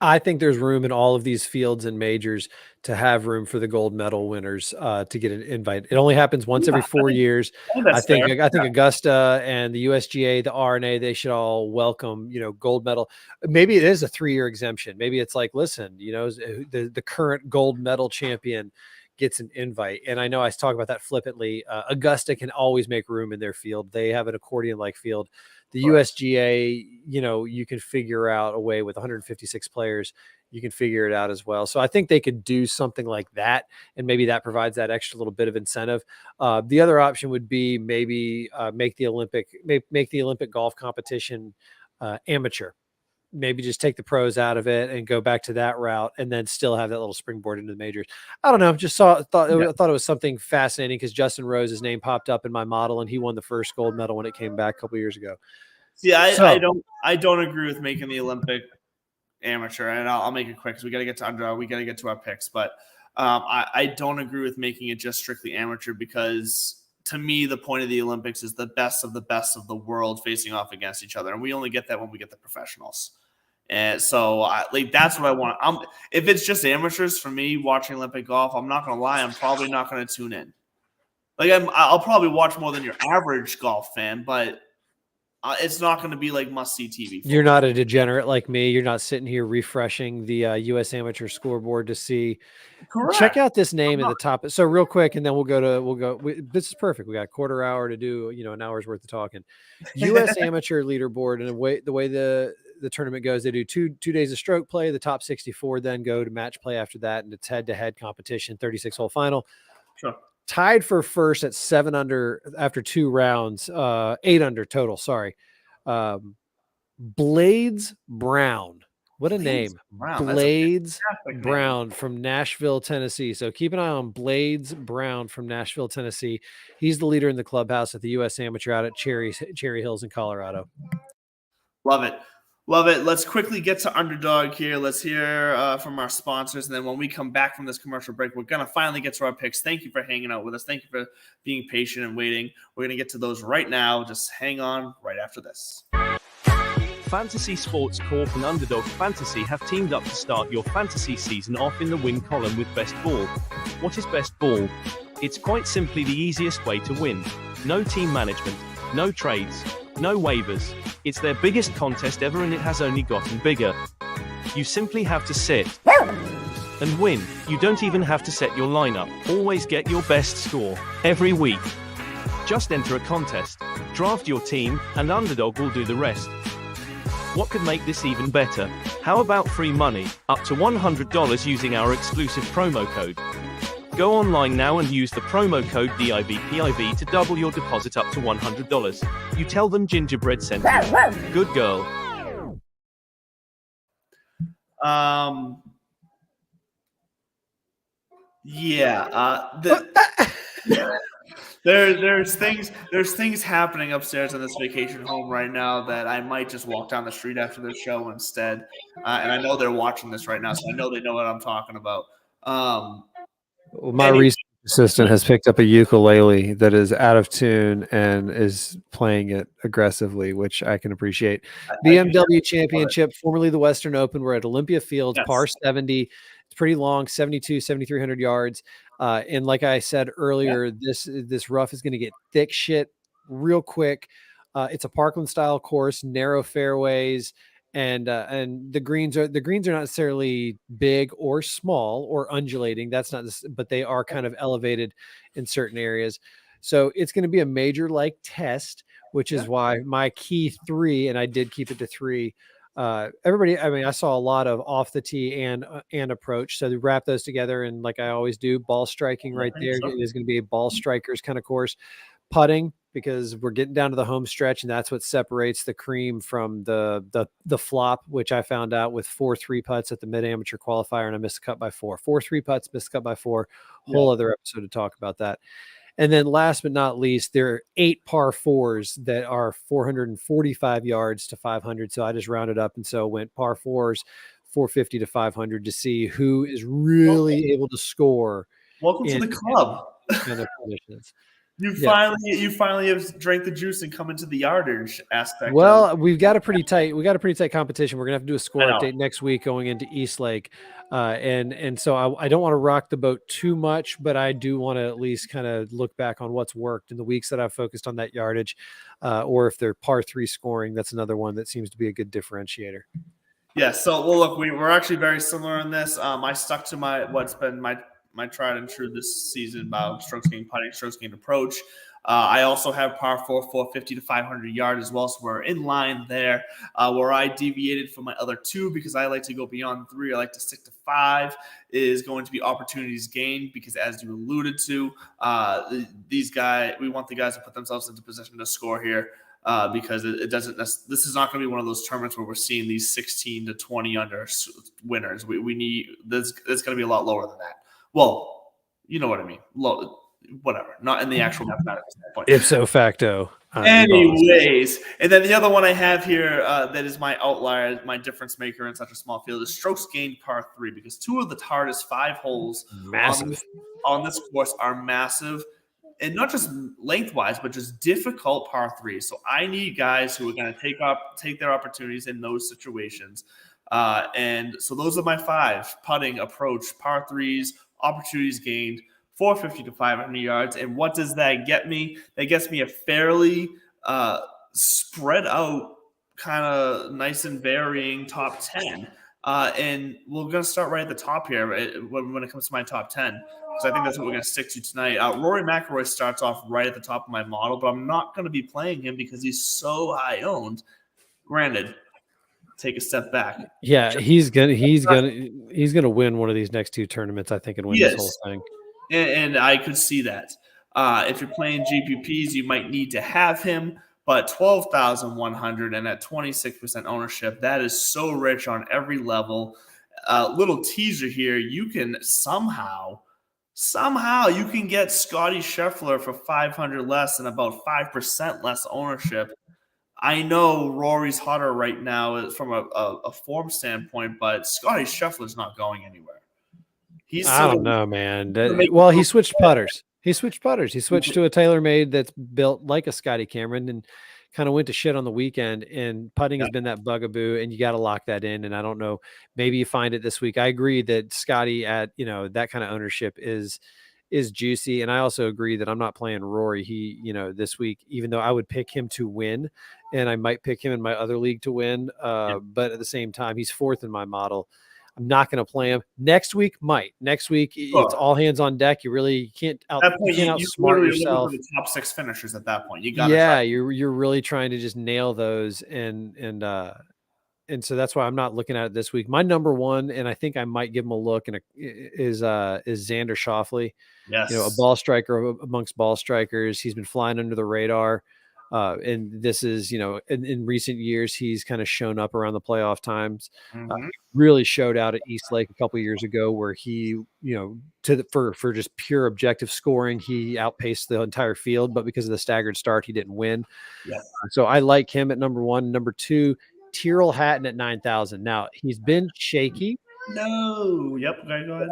I think there's room in all of these fields and majors to have room for the gold medal winners to get an invite. It only happens once every 4 years. I think Augusta and the USGA, the RNA, they should all welcome, gold medal. Maybe it is a 3-year exemption. Maybe it's like, listen, the current gold medal champion gets an invite. And I know I talk about that flippantly. Augusta can always make room in their field. They have an accordion-like field. The USGA, you can figure out a way with 156 players. You can figure it out as well. So I think they could do something like that, and maybe that provides that extra little bit of incentive. The other option would be maybe make the Olympic golf competition amateur. Maybe just take the pros out of it and go back to that route, and then still have that little springboard into the majors. I don't know. Just thought it was something fascinating because Justin Rose's name popped up in my model, and he won the first gold medal when it came back a couple years ago. See, I don't agree with making the Olympic amateur, and I'll make it quick because we got to get to underdog. We got to get to our picks, but I don't agree with making it just strictly amateur because to me, the point of the Olympics is the best of the world facing off against each other, and we only get that when we get the professionals. And so, that's what I want. If it's just amateurs for me watching Olympic golf, I'm not going to lie, I'm probably not going to tune in. I'll probably watch more than your average golf fan, but it's not going to be like must-see TV. You're not a degenerate like me. You're not sitting here refreshing the U.S. Amateur scoreboard to see. Correct. Check out this name at the top. So real quick, and then we'll go. This is perfect. We got a quarter hour to do, an hour's worth of talking. U.S. Amateur leaderboard, and the way the tournament goes, they do two days of stroke play. The top 64 then go to match play after that, and it's head-to-head competition, 36-hole final. Sure. Tied for first at 7 under after 2 rounds, 8 under total. Sorry. Blades Brown. What a name. Blades Brown from Nashville, Tennessee. So keep an eye on Blades Brown from Nashville, Tennessee. He's the leader in the clubhouse at the U.S. Amateur out at Cherry Hills in Colorado. Love it. Love it. Let's quickly get to Underdog here. Let's hear from our sponsors. And then when we come back from this commercial break, we're going to finally get to our picks. Thank you for hanging out with us. Thank you for being patient and waiting. We're going to get to those right now. Just hang on right after this. Fantasy Sports Corp and Underdog Fantasy have teamed up to start your fantasy season off in the win column with Best Ball. What is Best Ball? It's quite simply the easiest way to win. No team management, no trades, no waivers. It's their biggest contest ever and it has only gotten bigger. You simply have to sit and win. You don't even have to set your lineup. Always get your best score every week. Just enter a contest, draft your team, and Underdog will do the rest. What could make this even better? How about free money, up to $100 using our exclusive promo code? Go online now and use the promo code DIVPIV to double your deposit up to $100. You tell them Gingerbread sent you. Good girl. There's things happening upstairs in this vacation home right now that I might just walk down the street after the show instead. And I know they're watching this right now, so I know they know what I'm talking about. My research assistant has picked up a ukulele that is out of tune and is playing it aggressively, which I can appreciate. BMW Championship, formerly the Western Open. We're at Olympia Fields, yes. Par 70. It's pretty long, 7,300 yards. And like I said earlier, this rough is going to get thick shit real quick. It's a Parkland style course, narrow fairways, and the greens are not necessarily big or small or undulating. That's not this, but they are kind of elevated in certain areas. So it's going to be a major like test, which is why my key 3, and I did keep it to 3. Everybody, I mean, I saw a lot of off the tee and approach. So to wrap those together, and like I always do, ball striking right there. It is going to be a ball strikers kind of course. Putting, because we're getting down to the home stretch, and that's what separates the cream from the flop, which I found out with 4 3-putts at the mid amateur qualifier, and I missed a cut by 4. 4 3-putts, missed a cut by 4. Whole other episode to talk about that. And then last but not least, there are 8 par 4s that are 445 yards to 500. So I just rounded up, and so went par 4s, 450 to 500 to see who is really able to score. Welcome to the club. You finally have drank the juice and come into the yardage aspect. Well, we've got a pretty tight competition. We're gonna have to do a score update next week going into Eastlake, and so I don't want to rock the boat too much, but I do want to at least kind of look back on what's worked in the weeks that I've focused on that yardage, or if they're par 3 scoring. That's another one that seems to be a good differentiator. Yeah. So look, we're actually very similar in this. I stuck to what's been my tried and true this season about strokes gained putting, strokes gained approach. I also have par 4, 450 to 500 yard as well. So we're in line there. Where I deviated from my other 2 because I like to go beyond 3. I like to stick to 5 is going to be opportunities gained, because as you alluded to, we want the guys to put themselves into position to score here. Because it doesn't. This is not going to be one of those tournaments where we're seeing these 16 to 20 under winners. We need this. It's going to be a lot lower than that. Well, you know what I mean. Low, whatever. Not in the actual mathematical standpoint. Ipso facto. Anyways, and then the other one I have here that is my outlier, my difference maker in such a small field, is strokes gained par 3, because 2 of the hardest 5 holes on this course are massive. And not just lengthwise, but just difficult par 3. So I need guys who are going to take their opportunities in those situations. And so those are my 5: putting, approach, par 3s, opportunities gained, 450 to 500 yards. And what does that get me? That gets me a fairly spread out, kind of nice and varying top 10. And we're going to start right at the top here when it comes to my top 10, because I think that's what we're going to stick to tonight. Rory McIlroy starts off right at the top of my model, but I'm not going to be playing him because he's so high owned. Granted, take a step back. Yeah, he's gonna win one of these next two tournaments, I think, and win this whole thing. And I could see that. If you're playing GPPs, you might need to have him. But 12,100 and at 26% ownership, that is so rich on every level. Little teaser here: you can somehow you can get Scotty Scheffler for 500 less and about 5% less ownership. I know Rory's hotter right now from a form standpoint, but Scotty Scheffler's not going anywhere. I don't know, man. He switched putters. He switched to a TaylorMade that's built like a Scotty Cameron and kind of went to shit on the weekend. And putting has been that bugaboo, and you got to lock that in. And I don't know, maybe you find it this week. I agree that Scotty at that kind of ownership is juicy. And I also agree that I'm not playing Rory. This week, even though I would pick him to win, and I might pick him in my other league to win. But at the same time, he's fourth in my model. I'm not going to play him. Next week, it's all hands on deck. You really can't outsmart yourself. The top 6 finishers at that point. You're really trying to just nail those, and so that's why I'm not looking at it this week. My number one, and I think I might give him a look, is Xander Schauffele. Yes, a ball striker amongst ball strikers. He's been flying under the radar. And this is, in recent years, he's kind of shown up around the playoff times. Really showed out at East Lake a couple of years ago, where he, for just pure objective scoring, he outpaced the entire field. But because of the staggered start, he didn't win. Yeah. So I like him at number one. Number two, Tyrrell Hatton at 9,000. Now he's been shaky. No. Yep. Okay, go ahead.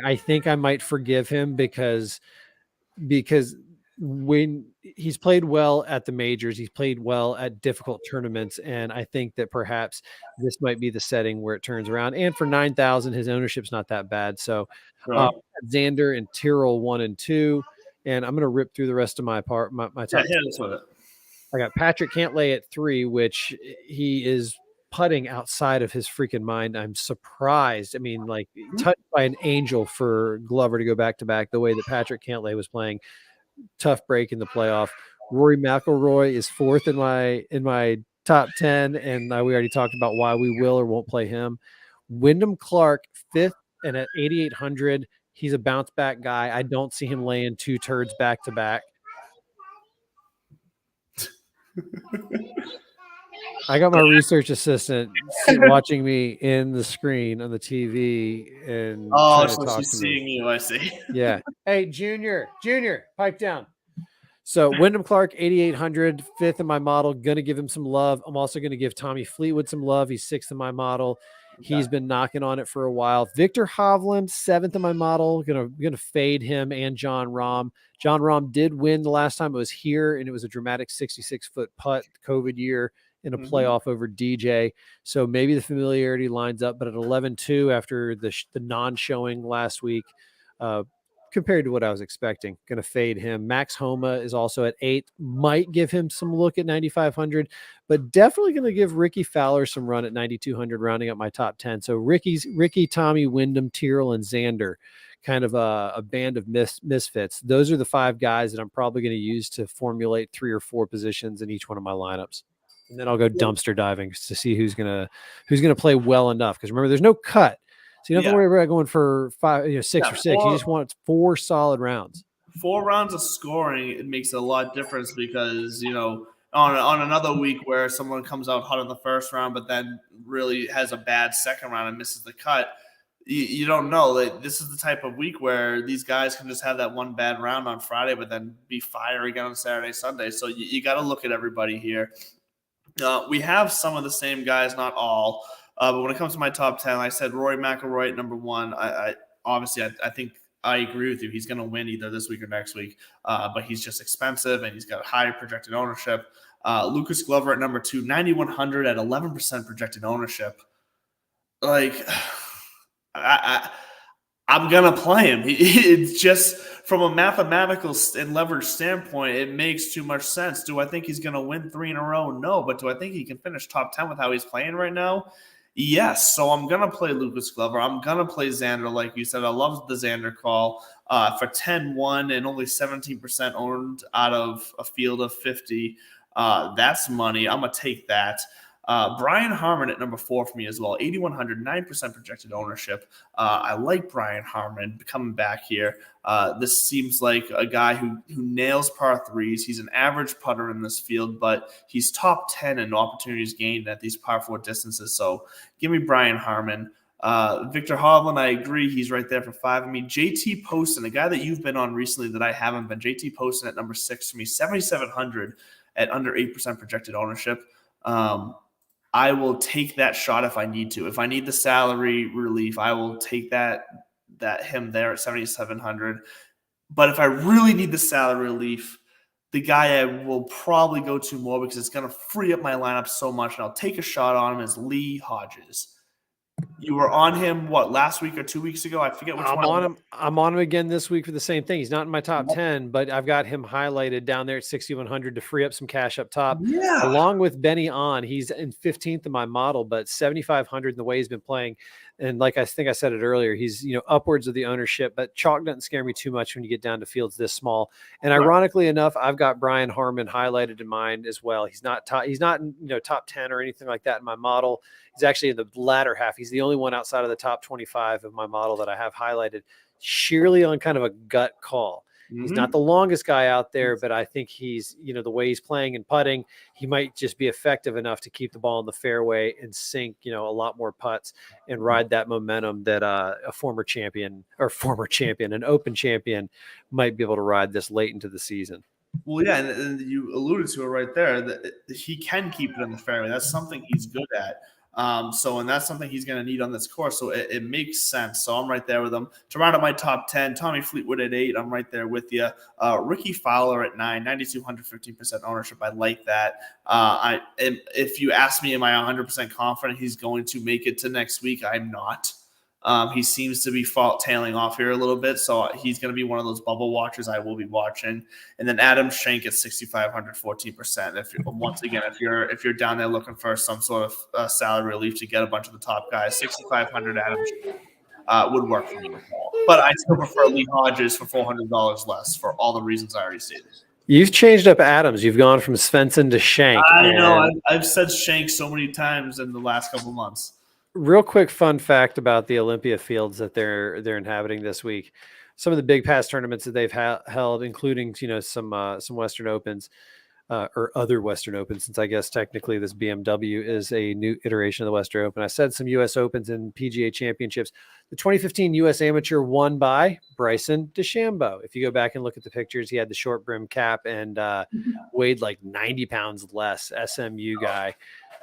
I think I might forgive him because when he's played well at the majors, he's played well at difficult tournaments. And I think that perhaps this might be the setting where it turns around. And for 9,000, his ownership's not that bad. So Xander and Tyrrell 1 and 2, and I'm going to rip through the rest of my top. I got Patrick Cantlay at 3, which he is putting outside of his freaking mind. I'm surprised. I mean, touched by an angel for Glover to go back to back the way that Patrick Cantlay was playing. Tough break in the playoff. Rory McIlroy is 4th in my top 10, and we already talked about why we will or won't play him. Wyndham Clark 5th, and at 8,800, he's a bounce back guy. I don't see him laying 2 turds back to back. I got my research assistant watching me in the screen on the TV and so she's seeing you. I see. Yeah. Hey, Junior, pipe down. So Wyndham Clark, 8,800, 5th in my model. Going to give him some love. I'm also going to give Tommy Fleetwood some love. He's 6th in my model. Okay. He's been knocking on it for a while. Victor Hovland, 7th in my model. Gonna fade him and John Rahm. John Rahm did win the last time it was here, and it was a dramatic 66-foot putt COVID year in a playoff over DJ. So maybe the familiarity lines up, but at 11-2 after the non-showing last week, compared to what I was expecting, going to fade him. Max Homa is also at 8, might give him some look at 9,500, but definitely going to give Ricky Fowler some run at 9,200, rounding up my top 10. So Ricky, Tommy, Wyndham, Tyrrell, and Xander, kind of a band of misfits. Those are the 5 guys that I'm probably going to use to formulate 3 or 4 positions in each one of my lineups. And then I'll go dumpster diving to see who's gonna play well enough. Because remember, there's no cut, so you don't have to worry about going for 5, 6 or 6. You just want 4 solid rounds. 4 rounds of scoring, it makes a lot of difference because on another week where someone comes out hot in the first round, but then really has a bad second round and misses the cut, you don't know. This is the type of week where these guys can just have that one bad round on Friday, but then be fire again on Saturday, Sunday. So you got to look at everybody here. We have some of the same guys, not all. But when it comes to my top 10, I said Rory McIlroy at number 1. I think I agree with you. He's going to win either this week or next week. But he's just expensive, and he's got high projected ownership. Lucas Glover at number 2, 9,100 at 11% projected ownership. I'm going to play him. It's just from a mathematical and leverage standpoint, it makes too much sense. Do I think he's going to win 3 in a row? No. But do I think he can finish top 10 with how he's playing right now? Yes. So I'm going to play Lucas Glover. I'm going to play Xander, like you said. I love the Xander call for 10-1 and only 17% owned out of a field of 50. That's money. I'm going to take that. Brian Harmon at number 4 for me as well. 8,100, 9% projected ownership. I like Brian Harmon coming back here. This seems like a guy who nails par threes. He's an average putter in this field, but he's top 10 in opportunities gained at these par 4 distances. So give me Brian Harmon. Victor Hovland, I agree. He's right there for 5 of me. JT Poston, a guy that you've been on recently that I haven't been. JT Poston at number 6 for me. 7,700 at under 8% projected ownership. I will take that shot if I need to. If I need the salary relief, I will take that him there at 7,700. But if I really need the salary relief, the guy I will probably go to more because it's going to free up my lineup so much, and I'll take a shot on him, is Lee Hodges. You were on him, last week or 2 weeks ago? I forget which one. I'm on him again this week for the same thing. He's not in my top 10, but I've got him highlighted down there at 6,100 to free up some cash up top. Yeah. Along with Benny On, he's in 15th in my model, but 7,500 in the way he's been playing. And like I think I said it earlier, he's upwards of the ownership, but chalk doesn't scare me too much when you get down to fields this small. And ironically enough, I've got Brian Harmon highlighted in mine as well. He's not top 10 or anything like that in my model. He's actually in the latter half. He's the only one outside of the top 25 of my model that I have highlighted, sheerly on kind of a gut call. He's not the longest guy out there, but I think he's, the way he's playing and putting, he might just be effective enough to keep the ball in the fairway and sink, a lot more putts and ride that momentum that an open champion might be able to ride this late into the season. Well, yeah, and you alluded to it right there, that he can keep it in the fairway. That's something he's good at. And that's something he's going to need on this course. So it makes sense. So I'm right there with him. To round out my top 10, Tommy Fleetwood at 8. I'm right there with you. Ricky Fowler at 9, 9,200, 15% ownership. I like that. If you ask me, am I 100% confident he's going to make it to next week? I'm not. He seems to be tailing off here a little bit, so he's going to be one of those bubble watchers I will be watching. And then Adam Schenk at 6,500, 14%. If you're down there looking for some sort of salary relief to get a bunch of the top guys, 6,500 Adam Schenk would work for me. But I still prefer Lee Hodges for $400 less for all the reasons I already stated. You've changed up Adams. You've gone from Svensson to Schenk. I know. I've said Schenk so many times in the last couple of months. Real quick fun fact about the Olympia fields that they're inhabiting this week. Some of the big past tournaments that they've held, including some Western Opens or other Western Opens, since I guess technically this BMW is a new iteration of the Western Open. I said some U.S. Opens and PGA Championships. The 2015 U.S. Amateur won by Bryson DeChambeau. If you go back and look at the pictures, he had the short brim cap and weighed like 90 pounds less, SMU guy.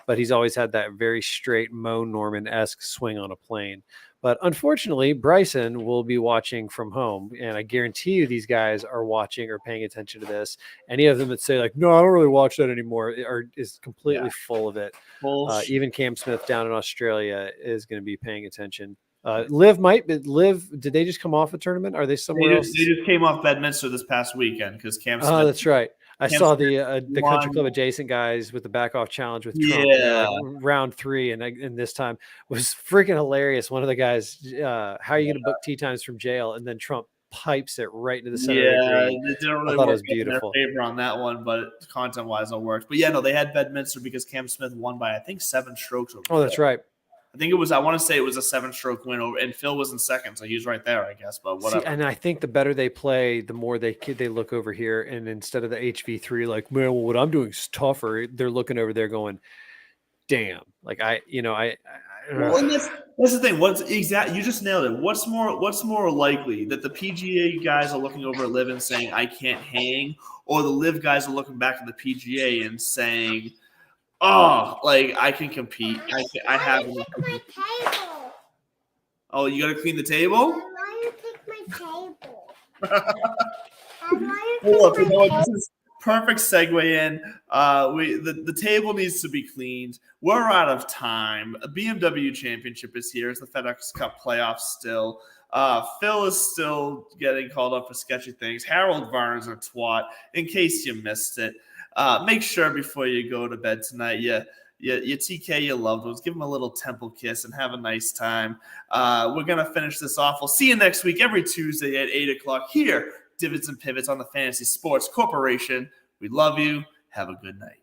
But he's always had that very straight Mo Norman-esque swing on a plane. But unfortunately, Bryson will be watching from home, and I guarantee you these guys are watching or paying attention to this. Any of them that say, like, no, I don't really watch that anymore, is completely full of it. Even Cam Smith down in Australia is going to be paying attention. Liv, did they just come off a tournament? Are they somewhere else? They just came off Bedminster this past weekend because Cam Smith. Oh, that's right. I saw the country club adjacent guys with the back off challenge with Trump round 3, and this time was freaking hilarious. One of the guys, how are you going to book tee times from jail? And then Trump pipes it right into the center of the green. It didn't really I thought work it was beautiful. in their favor on that one, but content wise, it worked. But yeah, no, they had Bedminster because Cam Smith won by I think 7 strokes. That's right. I want to say it was a 7-stroke win over, and Phil was in second, so he was right there, I guess. But whatever. And I think the better they play, the more they look over here, and instead of the HV3, like, man, well, what I'm doing is tougher. They're looking over there, going, damn. Like Well, and that's the thing. You just nailed it. What's more likely that the PGA guys are looking over at Liv and saying I can't hang, or the Liv guys are looking back at the PGA and saying, oh, like I can compete. I have. Oh, you got to clean the table? I want to pick my table. This is perfect segue in. The table needs to be cleaned. We're out of time. A BMW Championship is here. It's the FedEx Cup playoffs still. Phil is still getting called up for sketchy things. Harold Varner's a twat. In case you missed it, make sure before you go to bed tonight, you TK your loved ones, give them a little temple kiss, and have a nice time. We're going to finish this off. We'll see you next week, every Tuesday at 8 o'clock here, Divots and Pivots on the Fantasy Sports Corporation. We love you. Have a good night.